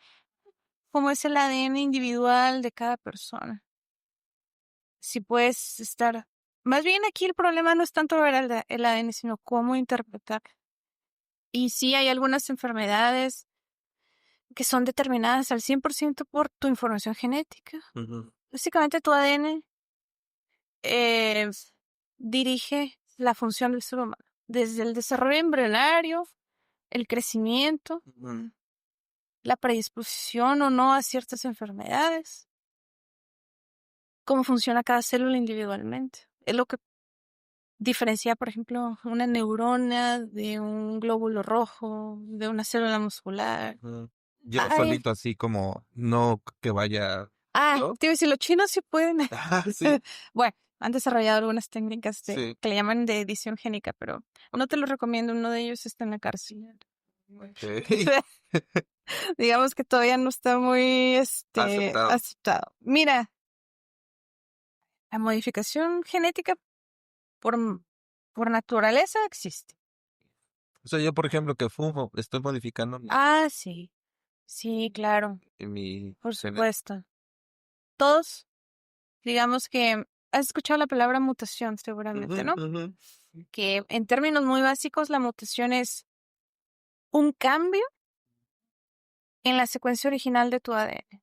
cómo es el ADN individual de cada persona. Si puedes estar... Más bien aquí el problema no es tanto ver el ADN, sino cómo interpretar. Y sí hay algunas enfermedades que son determinadas al 100% por tu información genética. Básicamente tu ADN dirige la función del ser humano, desde el desarrollo embrionario, el crecimiento, la predisposición o no a ciertas enfermedades, cómo funciona cada célula individualmente. Es lo que diferencia, por ejemplo, una neurona de un glóbulo rojo, de una célula muscular. Yo Ay, solito así como no que vaya... ¿no? te iba a decir, los chinos sí pueden. Ah, sí. Bueno, han desarrollado algunas técnicas Sí. que le llaman de edición génica, pero no te lo recomiendo. Uno de ellos está en la cárcel. Ok. Digamos que todavía no está muy Aceptado. aceptado. Mira, la modificación genética por, por naturaleza existe. O sea, yo, por ejemplo, que fumo, estoy modificando Sí. Sí, claro, mi por supuesto. Todos, digamos que has escuchado la palabra mutación seguramente, ¿no? Que en términos muy básicos la mutación es un cambio en la secuencia original de tu ADN.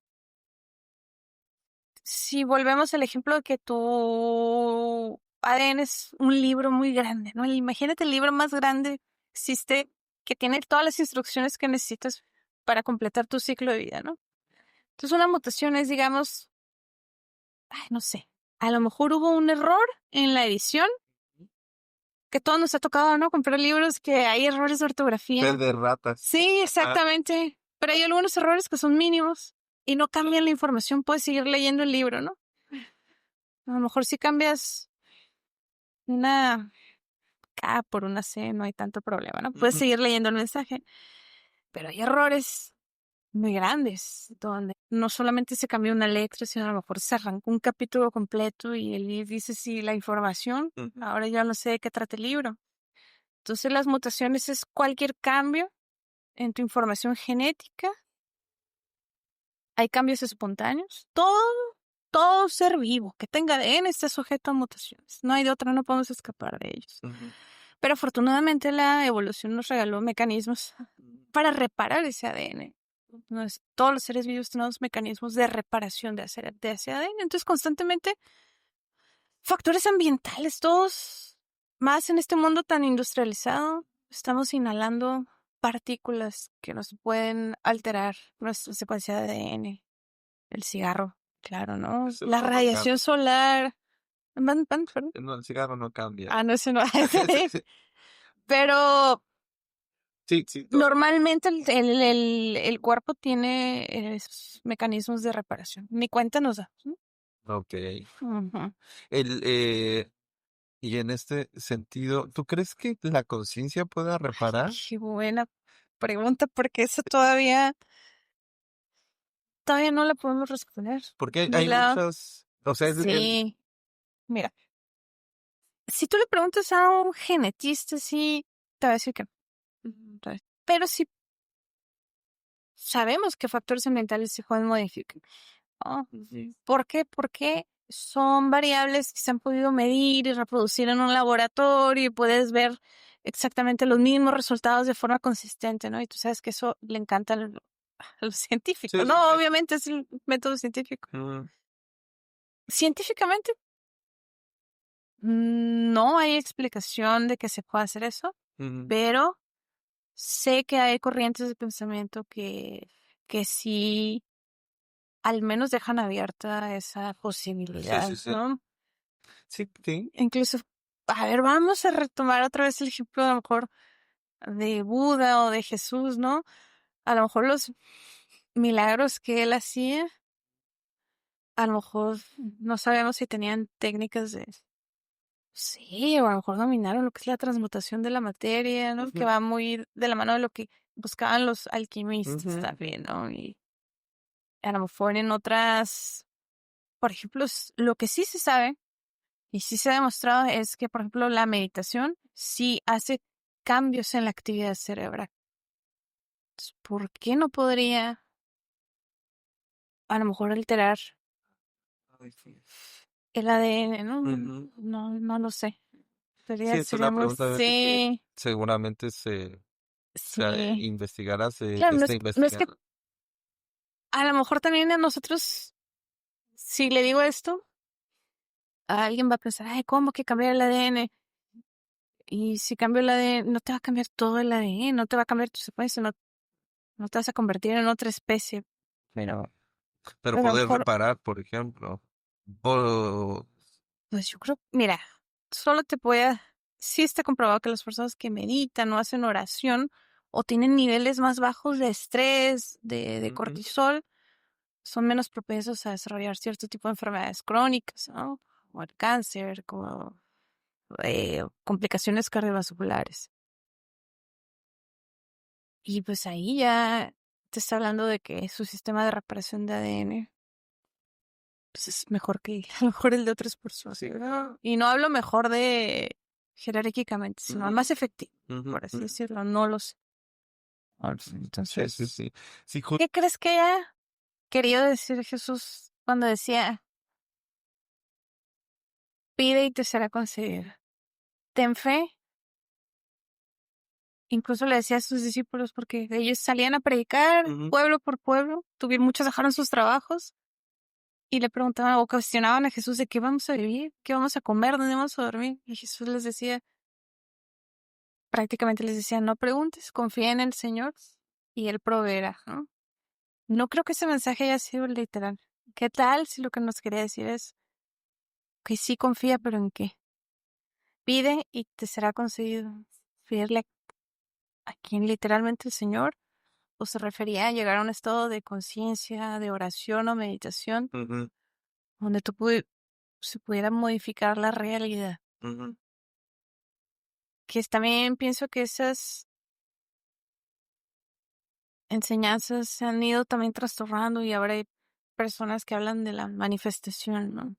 Si volvemos al ejemplo de que tu ADN es un libro muy grande, ¿no? Imagínate el libro más grande que existe, que tiene todas las instrucciones que necesitas para completar tu ciclo de vida, ¿no? Entonces una mutación es, digamos, no sé, a lo mejor hubo un error en la edición, que todos nos ha tocado, ¿no? Comprar libros que hay errores de ortografía. de ratas. Sí, exactamente. Pero hay algunos errores que son mínimos y no cambian la información, puedes seguir leyendo el libro, ¿no? A lo mejor si cambias una K por una C, no hay tanto problema, ¿no? Puedes seguir leyendo el mensaje. Pero hay errores muy grandes, donde no solamente se cambió una letra, sino a lo mejor se arrancó un capítulo completo y el libro dice si la información, ahora ya no sé de qué trata el libro. Entonces las mutaciones es cualquier cambio en tu información genética. Hay cambios espontáneos. Todo ser vivo que tenga ADN está sujeto a mutaciones. No hay de otra, no podemos escapar de ellos. Pero afortunadamente la evolución nos regaló mecanismos para reparar ese ADN. Todos los seres vivos tenemos mecanismos de reparación de ese ADN. Entonces, constantemente, factores ambientales, todos, más en este mundo tan industrializado, estamos inhalando partículas que nos pueden alterar nuestra secuencia de ADN. El cigarro, claro, ¿no? Eso La no radiación solar. Perdón. No, el cigarro no cambia. No, eso no. Pero Sí, normalmente el cuerpo tiene esos mecanismos de reparación. Ni cuenta nos da. Ok. Ujú. Y en este sentido, ¿tú crees que la conciencia pueda reparar? Qué buena pregunta, porque eso todavía no la podemos responder. Porque Ni hay la... muchas, o sea, Sí. Mira, si tú le preguntas a un genetista, sí, te va a decir que no. Pero sí sabemos que factores ambientales se pueden modificar. ¿No? ¿Por qué? Porque son variables que se han podido medir y reproducir en un laboratorio y puedes ver exactamente los mismos resultados de forma consistente, ¿no? Y tú sabes que eso le encanta a los científicos. Sí, No, sí. obviamente es el método científico. Mm, Científicamente no hay explicación de que se pueda hacer eso. Ujú, pero sé que hay corrientes de pensamiento que sí al menos dejan abierta esa sí, posibilidad, sí, sí. ¿no? Sí, sí. Incluso, a ver, vamos a retomar otra vez el ejemplo a lo mejor de Buda o de Jesús, ¿no? A lo mejor los milagros que él hacía, a lo mejor no sabemos si tenían técnicas de, sí, o a lo mejor dominaron lo que es la transmutación de la materia, ¿no? Que Ujú, va muy de la mano de lo que buscaban los alquimistas ujú, también, ¿no? Y a lo mejor en otras, por ejemplo, lo que sí se sabe y sí se ha demostrado es que, por ejemplo, la meditación sí hace cambios en la actividad cerebral. Entonces, ¿por qué no podría a lo mejor alterar ay, sí. el ADN? No, Ujú. no lo sé. Sí, esa es Sería la muy, pregunta que sí, seguramente se sí. investigará, se Claro, está no es que investigando. a lo mejor también a nosotros, si le digo esto, a alguien va a pensar, ay, ¿cómo que cambiar el ADN? Y si cambio el ADN, no te va a cambiar todo el ADN, no te va a cambiar tu secuencia, no te vas a convertir en otra especie. Pero Pero a lo poder mejor, reparar, por ejemplo. O- pues yo creo, mira, solo te puede, sí está comprobado que las personas que meditan o hacen oración o tienen niveles más bajos de estrés, de Ujú, cortisol, son menos propensos a desarrollar cierto tipo de enfermedades crónicas, ¿no? Como el cáncer, como complicaciones cardiovasculares. Y pues ahí ya te está hablando de que su sistema de reparación de ADN pues es mejor que a lo mejor el de otras personas. sí. Y no hablo mejor de jerárquicamente, sino Ujú, más efectivo, ujú, por así ujú. decirlo. No lo sé. Sí, sí, Entonces, sí. Sí, ¿qué crees que haya querido decir Jesús cuando decía, pide y te será concedido? Ten fe. Incluso le decía a sus discípulos porque ellos salían a predicar ujú, pueblo por pueblo, muchos dejaron sus trabajos y le preguntaban o cuestionaban a Jesús de qué vamos a vivir, qué vamos a comer, dónde vamos a dormir. Y Jesús les decía, prácticamente les decía, no preguntes, confía en el Señor y Él proveerá, ¿no? No creo que ese mensaje haya sido literal. ¿Qué tal si lo que nos quería decir es que sí confía, pero en qué? Pide y te será concedido. Pedirle a quien literalmente el Señor, o se refería a llegar a un estado de conciencia, de oración o meditación, ujú, donde se pudiera modificar la realidad. ujú. Que también pienso que esas enseñanzas se han ido también trastornando y ahora hay personas que hablan de la manifestación, ¿no?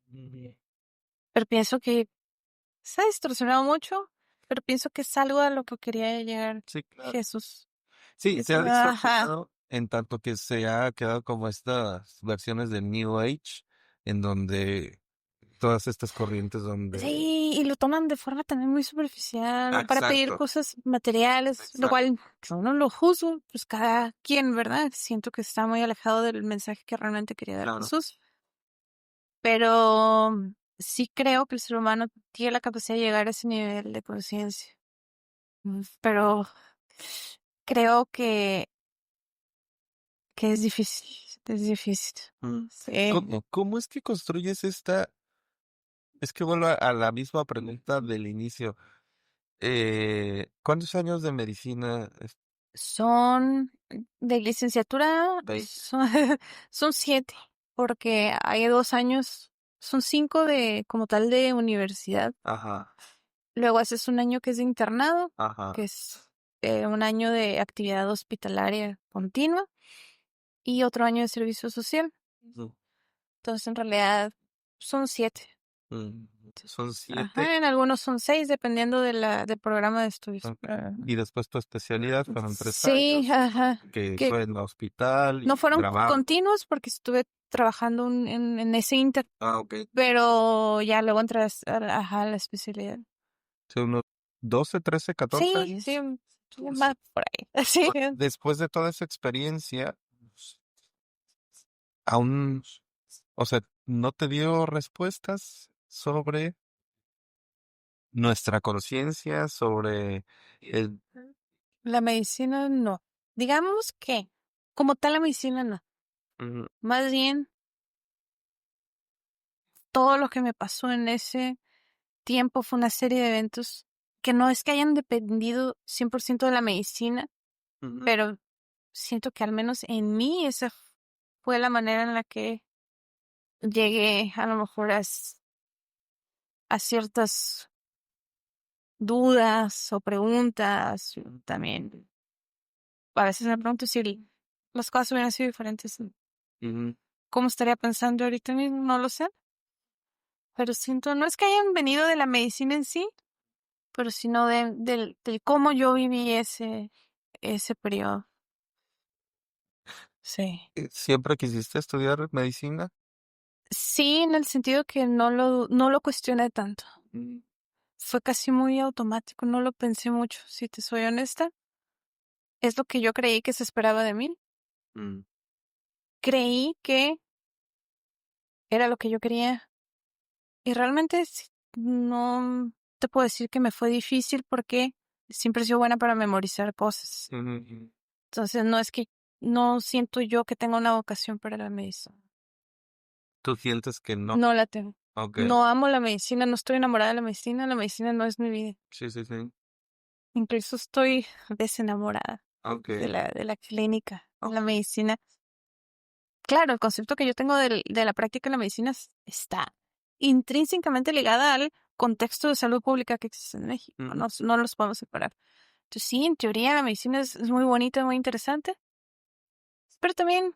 Pero pienso que se ha distorsionado mucho, pero pienso que es algo a lo que quería llegar Sí, claro. Jesús. Sí, se ha Ajá. distorsionado en tanto que se ha quedado como estas versiones de New Age, en donde todas estas corrientes donde... Sí, y lo toman de forma también muy superficial para pedir Exacto, cosas materiales, lo exacto. cual yo no lo juzgo, pues cada quien, ¿verdad? Siento que está muy alejado del mensaje que realmente quería dar Claro. Jesús, pero sí creo que el ser humano tiene la capacidad de llegar a ese nivel de conciencia. Pero creo que es difícil. Mm. Sí. ¿Cómo es que construyes esta? Es que vuelvo a la misma pregunta del inicio. ¿Cuántos años de medicina? Son de licenciatura, 20. son 7, porque hay 2 años, son 5 de como tal de universidad. Ajá, Luego haces un año que es de internado, que ajá. es un año de actividad hospitalaria continua y otro año de servicio social. Mm, Entonces, en realidad, son 7. mm. Son 7. Ajá, en algunos son 6, dependiendo del programa de estudios. Ok. Y después tu especialidad fueron tres Sí, años, ajá. que Que fue en el hospital no y fueron grabar. continuos porque estuve trabajando en ese inter, Ah, ok. pero ya luego entré a la especialidad. Son unos 12, 13, 14 Sí, sí, años. más por ahí. Sí. Después de toda esa experiencia, aún, o sea, no te dio respuestas sobre nuestra conciencia sobre el... La medicina no. Digamos que, como tal, la medicina no. Ujú, Más bien, todo lo que me pasó en ese tiempo fue una serie de eventos que no es que hayan dependido 100% de la medicina, ujú, pero siento que al menos en mí esa fue la manera en la que llegué a lo mejor a ciertas dudas o preguntas. También a veces me pregunto si las cosas hubieran sido diferentes. ujú. ¿Cómo estaría pensando ahorita mismo? No lo sé. Pero siento, no es que hayan venido de la medicina en sí, pero sino del cómo yo viví ese periodo. Sí. ¿Siempre quisiste estudiar medicina? Sí, en el sentido que no lo cuestioné tanto. Mm, Fue casi muy automático, no lo pensé mucho, si te soy honesta. Es lo que yo creí que se esperaba de mí. mm, Creí que era lo que yo quería. Y realmente no te puedo decir que me fue difícil porque siempre he sido buena para memorizar cosas. ujú, ujú. Entonces no siento yo que tenga una vocación para la medicina. ¿Tú sientes que no? No la tengo. Ok, No amo la medicina, no estoy enamorada de la medicina no es mi vida. sí, sí, sí. Incluso estoy desenamorada Ok. de la clínica, de la medicina. Claro, el concepto que yo tengo de la práctica de la medicina está intrínsecamente ligada al contexto de salud pública que existe en México. Ujú, No los podemos separar. Entonces, sí, en teoría la medicina es muy bonita, muy interesante, pero también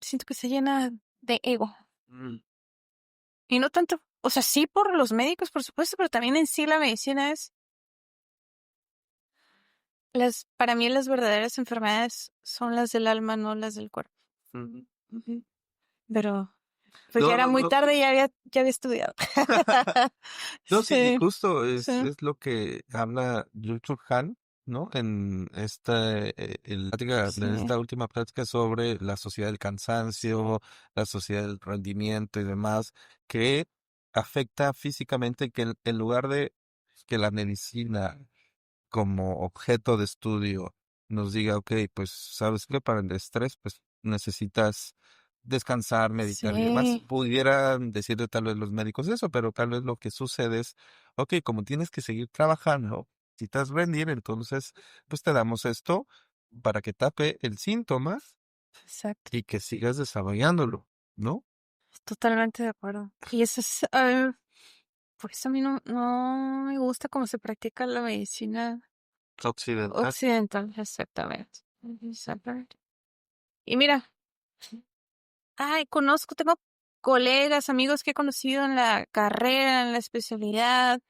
siento que se llena de ego. mm. Y no tanto, o sea, sí por los médicos, por supuesto, pero también en sí la medicina para mí las verdaderas enfermedades son las del alma, no las del cuerpo. Ujú, ujú. Pero pues ya No, era no, muy no. tarde y ya había estudiado. No, sí, y Sí, justo sí, es lo que habla Yusuf Han, ¿no? En en sí, esta última plática sobre la sociedad del cansancio, la sociedad del rendimiento y demás, que afecta físicamente que en lugar de que la medicina como objeto de estudio nos diga, ok, pues sabes que para el estrés, pues necesitas descansar, meditar y demás. sí, Pudieran decirle tal vez los médicos eso, pero tal vez lo que sucede es, ok, como tienes que seguir trabajando, necesitas rendir, entonces, pues te damos esto para que tape el síntoma exacto. y que sigas desarrollándolo, ¿no? Totalmente de acuerdo. Y eso es, por eso a mí no me gusta cómo se practica la medicina Occidental. occidental, exactamente. Exactamente. Y mira, tengo colegas, amigos que he conocido en la carrera, en la especialidad,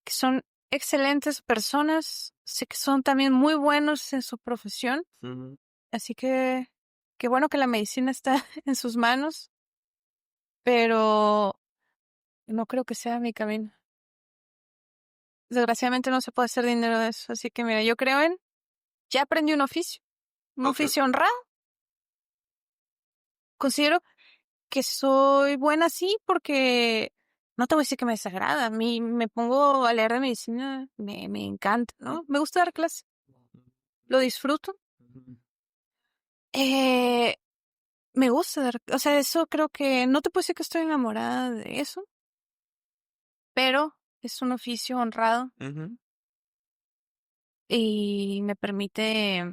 que son excelentes personas, sé que son también muy buenos en su profesión, Ujú. así que qué bueno que la medicina está en sus manos, pero no creo que sea mi camino. Desgraciadamente no se puede hacer dinero de eso, así que mira, yo creo ya aprendí un Ok. oficio honrado, considero que soy buena así porque no te voy a decir que me desagrada, a mí me pongo a leer de medicina, me encanta, ¿no? Me gusta dar clase, lo disfruto. Ujú. Eh, Me gusta dar, o sea, eso creo que, no te puedo decir que estoy enamorada de eso, pero es un oficio honrado Ujú. y me permite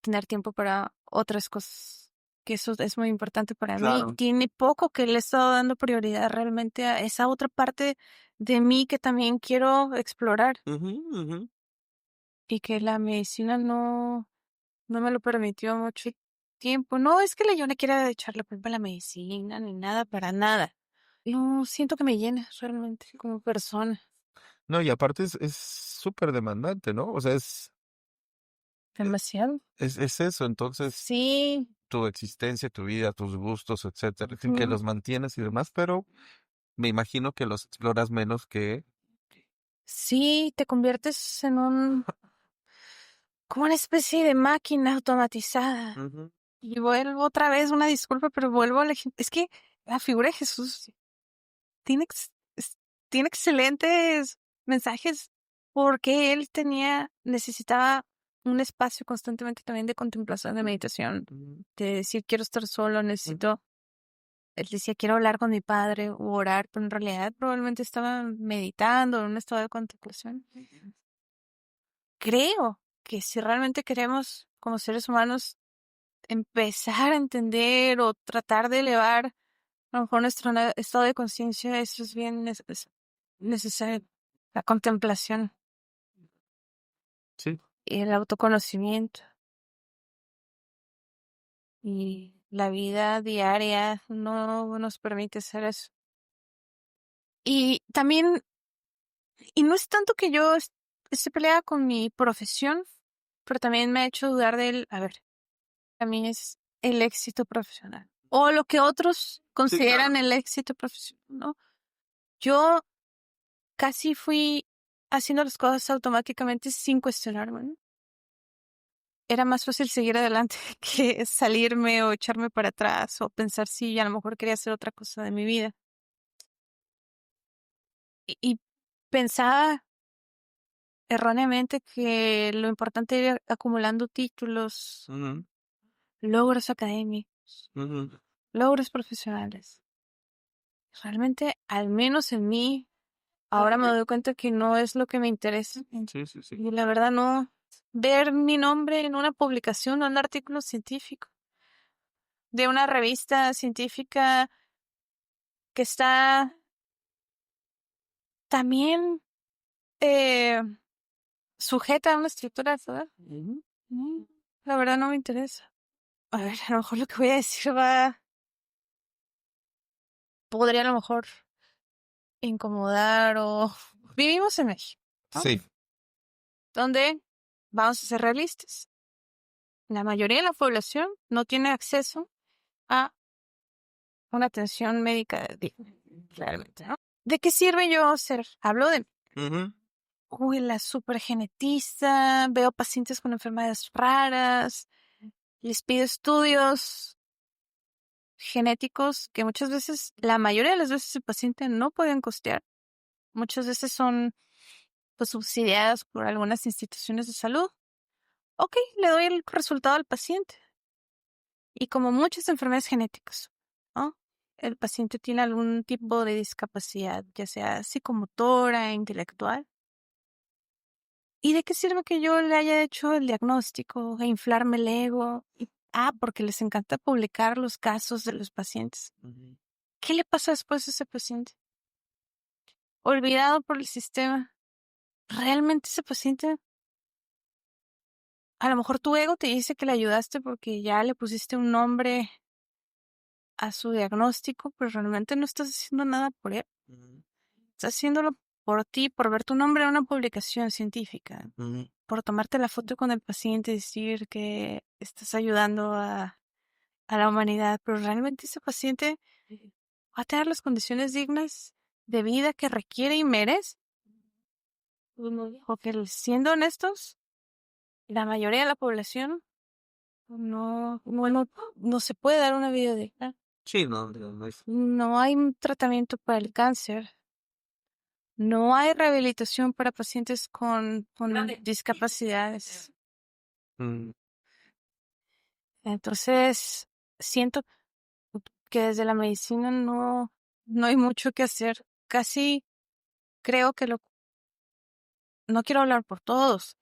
tener tiempo para otras cosas, que eso es muy importante para mí. Claro. Tiene poco que le he estado dando prioridad realmente a esa otra parte de mí que también quiero explorar Ujú, ujú. y que la medicina no me lo permitió mucho tiempo. No es que yo le quiera echarle la culpa a la medicina ni nada, para nada. No siento que me llena realmente como persona. No, y aparte es súper demandante, ¿no? O sea, e- Demasiado. es eso, entonces Sí. tu existencia, tu vida, tus gustos, etcétera, en que Ujú. los mantienes y demás, pero me imagino que los exploras menos que... Sí, te conviertes como una especie de máquina automatizada. Ujú, Y vuelvo otra vez, una disculpa, pero vuelvo a es que la figura de Jesús tiene, tiene excelentes mensajes porque él necesitaba un espacio constantemente también de contemplación, de meditación, de decir, quiero estar solo, necesito. Él decía, quiero hablar con mi padre o orar, pero en realidad probablemente estaba meditando en un estado de contemplación. Creo que si realmente queremos, como seres humanos, empezar a entender o tratar de elevar a lo mejor nuestro estado de conciencia, eso es bien necesario. La contemplación Sí. y el autoconocimiento y la vida diaria no nos permite hacer eso. Y también, y no es tanto que yo esté peleada con mi profesión, pero también me ha hecho dudar a ver, también es el éxito profesional. O lo que otros consideran el éxito profesional, ¿no? Yo casi fui haciendo las cosas automáticamente sin cuestionarme, ¿no? Era más fácil seguir adelante que salirme o echarme para atrás o pensar si a lo mejor quería hacer otra cosa de mi vida. Y pensaba erróneamente que lo importante era ir acumulando títulos, logros académicos, logros profesionales. Realmente, al menos en mí, ahora me doy cuenta que no es lo que me interesa. Sí. Y la verdad no. Ver mi nombre en una publicación o en un artículo científico de una revista científica que está también sujeta a una estructura, ¿verdad? La verdad no me interesa. A ver, a lo mejor lo que voy a decir podría a lo mejor incomodar o... Vivimos en México, ¿no? Sí. Donde, vamos a ser realistas, la mayoría de la población no tiene acceso a una atención médica digna, realmente, ¿no? ¿De qué sirve yo ser? Hablo de, la supergenetista, veo pacientes con enfermedades raras, les pido estudios genéticos que muchas veces, la mayoría de las veces el paciente no pueden costear. Muchas veces son pues, subsidiadas por algunas instituciones de salud. Ok, le doy el resultado al paciente. Y como muchas enfermedades genéticas, ¿no? El paciente tiene algún tipo de discapacidad, ya sea psicomotora, intelectual. ¿Y de qué sirve que yo le haya hecho el diagnóstico e inflarme el ego? Porque les encanta publicar los casos de los pacientes. ¿Qué le pasa después a ese paciente? Olvidado por el sistema. ¿Realmente ese paciente? A lo mejor tu ego te dice que le ayudaste porque ya le pusiste un nombre a su diagnóstico, pero realmente no estás haciendo nada por él. Estás haciéndolo por ti, por ver tu nombre en una publicación científica, por tomarte la foto con el paciente y decir que estás ayudando a la humanidad, pero realmente ese paciente va a tener las condiciones dignas de vida que requiere y merece. Porque siendo honestos, la mayoría de la población no se puede dar una vida digna. Sí, no es. No hay un tratamiento para el cáncer. No hay rehabilitación para pacientes con discapacidades. Entonces, siento que desde la medicina no hay mucho que hacer. Casi creo que no quiero hablar por todos.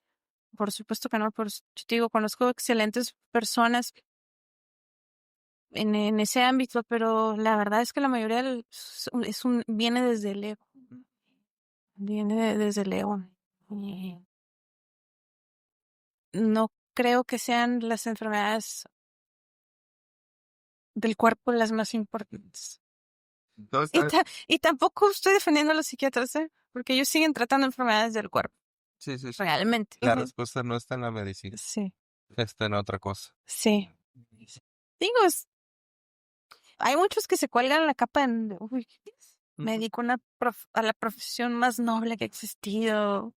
Por supuesto que no, yo te digo, conozco excelentes personas en ese ámbito, pero la verdad es que la mayoría viene desde el ego. Viene desde el ego. Y no creo que sean las enfermedades del cuerpo las más importantes. Y tampoco estoy defendiendo a los psiquiatras, porque ellos siguen tratando enfermedades del cuerpo. Sí. Realmente. La respuesta no está en la medicina, Sí. está en otra cosa. Sí. Digo, hay muchos que se cuelgan la capa en, uy, me dedico a la profesión más noble que ha existido.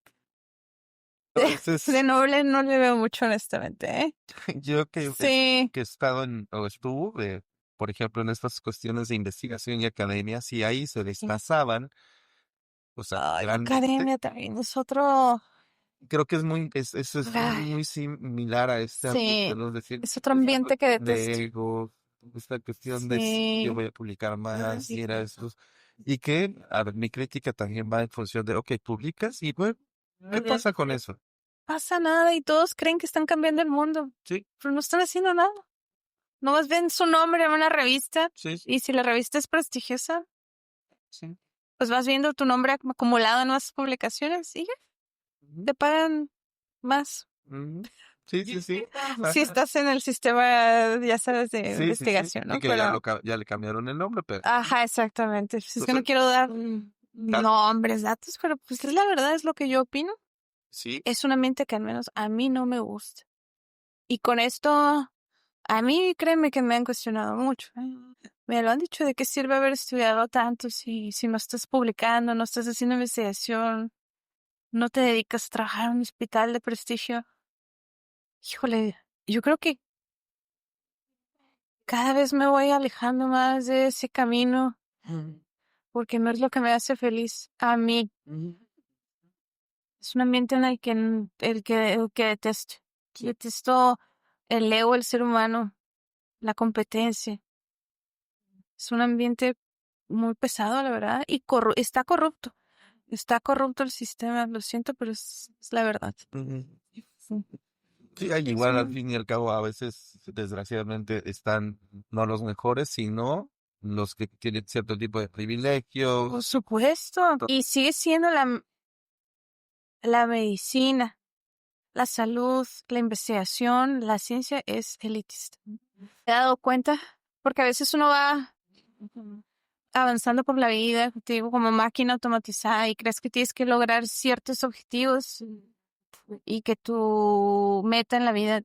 Entonces, De noble no le veo mucho, honestamente, ¿eh? yo que Sí. he estado o estuve, por ejemplo, en estas cuestiones de investigación y academia, sí ahí se desplazaban O sea, Ay, la realmente academia también es otro. creo que eso es Ay, muy similar a este ambiente, sí, ¿no? Es decir, es otro ambiente que detesto. de ego, esta cuestión de si yo Sí, voy a publicar más, y era eso. Y que, a ver, mi crítica también va en función de, ok, publicas y luego, ¿qué pasa con eso? pasa nada y todos creen que están cambiando el mundo, Sí, pero no están haciendo nada. Nomás ven su nombre en una revista sí, y si la revista es prestigiosa, sí. pues vas viendo tu nombre acumulado en nuevas publicaciones y ya, Ujú, te pagan más. ujú. Sí, sí, sí. Si Ajá. estás en el sistema, ya sabes, de Sí, sí, sí. investigación, Y ¿no? que ya, Pero, ya le cambiaron el nombre, pero ajá, exactamente. Pues es que no entonces, quiero dar claro, nombres, datos, pero pues es la verdad, es lo que yo opino. sí. Es un ambiente que al menos a mí no me gusta. Y con esto, a mí créeme que me han cuestionado mucho. Me lo han dicho de qué sirve haber estudiado tanto si no estás publicando, no estás haciendo investigación, no te dedicas a trabajar en un hospital de prestigio. Híjole, yo creo que cada vez me voy alejando más de ese camino porque no es lo que me hace feliz a mí. Es un ambiente en el que, el que detesto. Detesto el ego, el ser humano, la competencia. Es un ambiente muy pesado, la verdad, y está corrupto. Está corrupto el sistema, lo siento, pero es la verdad. Ujú. Sí. Sí, igual al fin y al cabo a veces, desgraciadamente, están no los mejores, sino los que tienen cierto tipo de Por privilegios. supuesto. Y sigue siendo la medicina, la salud, la investigación, la ciencia es elitista. ¿Me he dado cuenta? Porque a veces uno va avanzando por la vida, te digo, como máquina automatizada y crees que tienes que lograr ciertos objetivos y que tu meta en la vida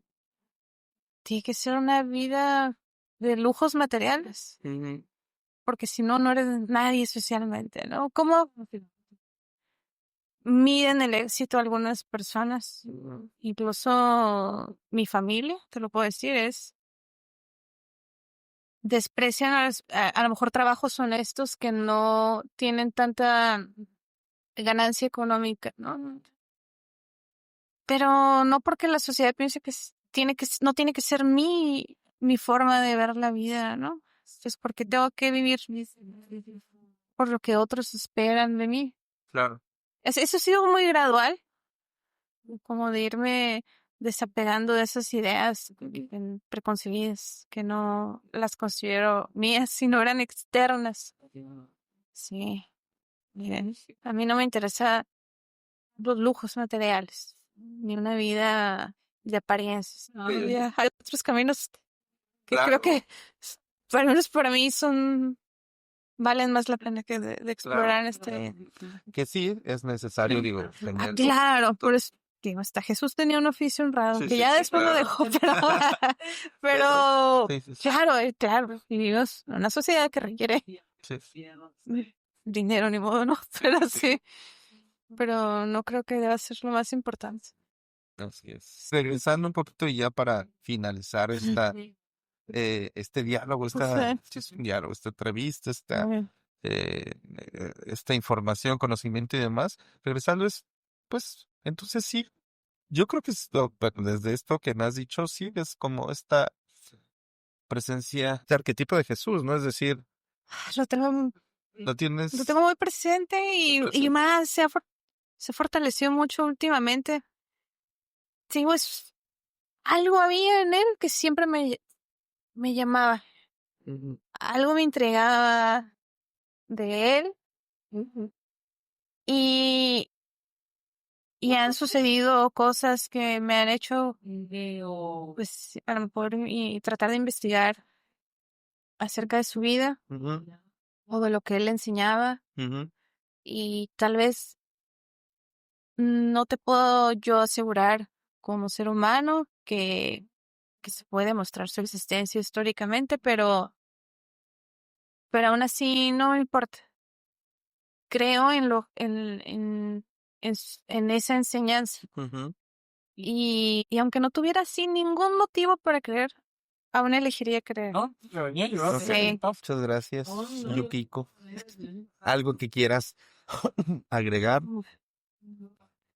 tiene que ser una vida de lujos materiales, Ujú. porque si no, no eres nadie socialmente, ¿no? ¿Cómo miden el éxito algunas personas? Incluso mi familia, te lo puedo decir, desprecian a lo mejor trabajos honestos que no tienen tanta ganancia económica, ¿no? Pero no porque la sociedad piense que no tiene que ser mi forma de ver la vida, ¿no? Es porque tengo que vivir por lo que otros esperan de mí. Claro. Eso ha sido muy gradual, como de irme desapegando de esas ideas preconcebidas, que no las considero mías, sino eran externas. Sí, miren, a mí no me interesa los lujos materiales, ni una vida de apariencias. Hay otros caminos que creo Claro, que, al menos para mí, valen más la pena que de explorar claro. este. Que sí es necesario, digo, Ah, tener. claro, por eso, digo, hasta Jesús tenía un oficio honrado, Sí, que sí, ya sí, después lo claro. dejó, pero, Sí, sí, sí. claro, claro, vivimos en una sociedad que requiere Sí. dinero, ni modo, ¿no? Pero sí, pero no creo que deba ser lo más importante. Así es. Regresando un poquito y ya para finalizar este diálogo, Sí. sí es un diálogo, esta entrevista, Muy esta información, conocimiento y demás, regresando pues, entonces sí, yo creo que bueno, desde esto que me has dicho, sí, es como esta presencia, este arquetipo de Jesús, ¿no? Es decir, Lo tengo, lo lo tienes tengo muy presente y presente. más se fortaleció mucho últimamente. Sí, pues algo había en él que siempre me llamaba, Ujú, algo me intrigaba de él y, y han sucedido cosas que me han hecho, pues, a lo mejor y tratar de investigar acerca de su vida ujú, o de lo que él enseñaba ujú, y tal vez no te puedo yo asegurar como ser humano que se puede mostrar su existencia históricamente, pero aún así no me importa. Creo en esa enseñanza. ujú. Y aunque no tuviera así ningún motivo para creer, aún elegiría creer. Ok, Sí. muchas gracias, Yukiko. Algo que quieras agregar.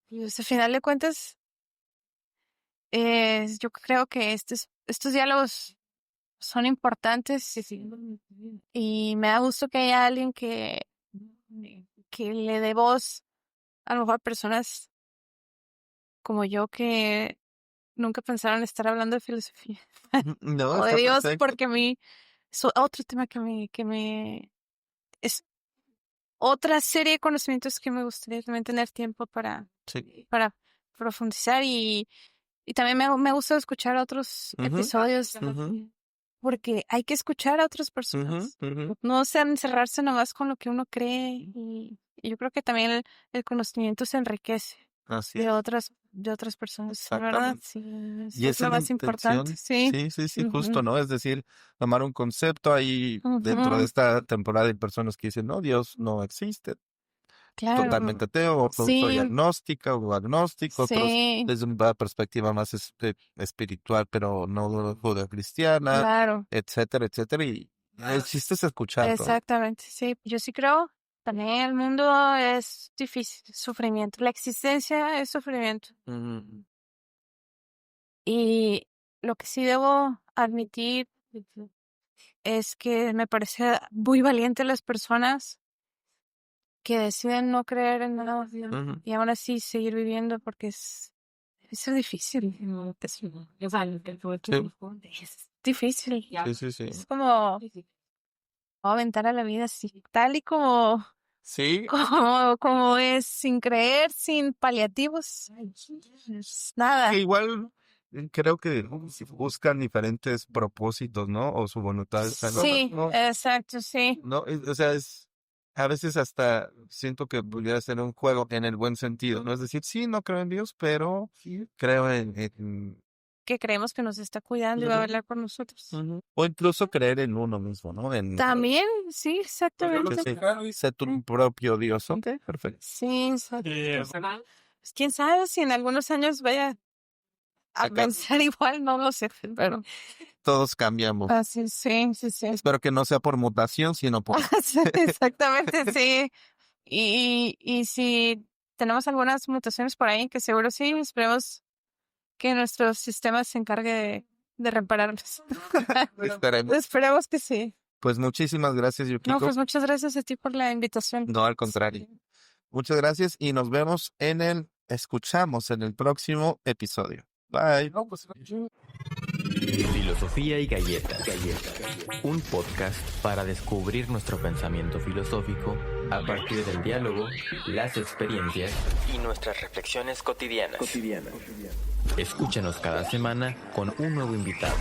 Pues al final de cuentas, yo creo que estos diálogos son importantes y me da gusto que haya alguien que le dé voz a lo mejor a personas como yo que nunca pensaron estar hablando de filosofía No, o de está Dios, perfecto. porque a mí es otro tema es otra serie de conocimientos que me gustaría también tener tiempo para Sí. profundizar y también me gusta escuchar otros Ujú, episodios ujú, porque hay que escuchar a otras personas. ujú. No sea encerrarse nomás con lo que uno cree y yo creo que también el conocimiento se enriquece Así de es. otras personas, ¿verdad? Exactamente. Sí, Y es esa lo es la más importante, intención. sí. Sí, justo, ¿no? Es decir, tomar un concepto ahí dentro de Ujú, esta temporada hay personas que dicen, no, Dios no existe, claro, totalmente ateo, otros soy sí, agnóstica o agnóstico, otros sí, desde una perspectiva más espiritual, pero no judeocristiana, claro, etcétera, etcétera. Y el chiste es escucharlo. exactamente, sí. Yo sí creo, también el mundo es difícil, sufrimiento, la existencia es sufrimiento. Mm, Y lo que sí debo admitir es que me parece muy valiente las personas que deciden no creer en nada ujú. y aún así seguir viviendo porque es difícil. Es difícil. Sí. Es como aventar a la vida así, tal y como, Sí, como es, sin creer, sin paliativos. Es nada. que igual creo que buscan diferentes propósitos, ¿no? O su voluntad. O sea, Sí, exacto, sí. o sea, a veces hasta siento que pudiera ser un juego en el buen sentido, ¿no? Es decir, sí, no creo en Dios, pero creo en Que creemos que nos está cuidando y va a velar por nosotros. o incluso creer en uno mismo, ¿no? También, sí, exactamente. Sé tu propio Dios. Ok, perfecto. Sí, exacto. Pues quién sabe si en algunos años vaya a Acá pensar igual, no lo sé, pero todos cambiamos. así, sí. Espero que no sea por mutación, sino por... Exactamente, sí. Y si tenemos algunas mutaciones por ahí, que seguro sí, esperemos que nuestro sistema se encargue de repararlas. Esperemos. Esperemos que sí. Pues muchísimas gracias, No, Yukiko. pues muchas gracias a ti por la invitación. No, al contrario. Muchas gracias y nos vemos escuchamos en el próximo episodio. Bye. Filosofía y galletas. Un podcast para descubrir nuestro pensamiento filosófico a partir del diálogo, las experiencias y nuestras reflexiones cotidianas. Escúchanos cada semana con un nuevo invitado.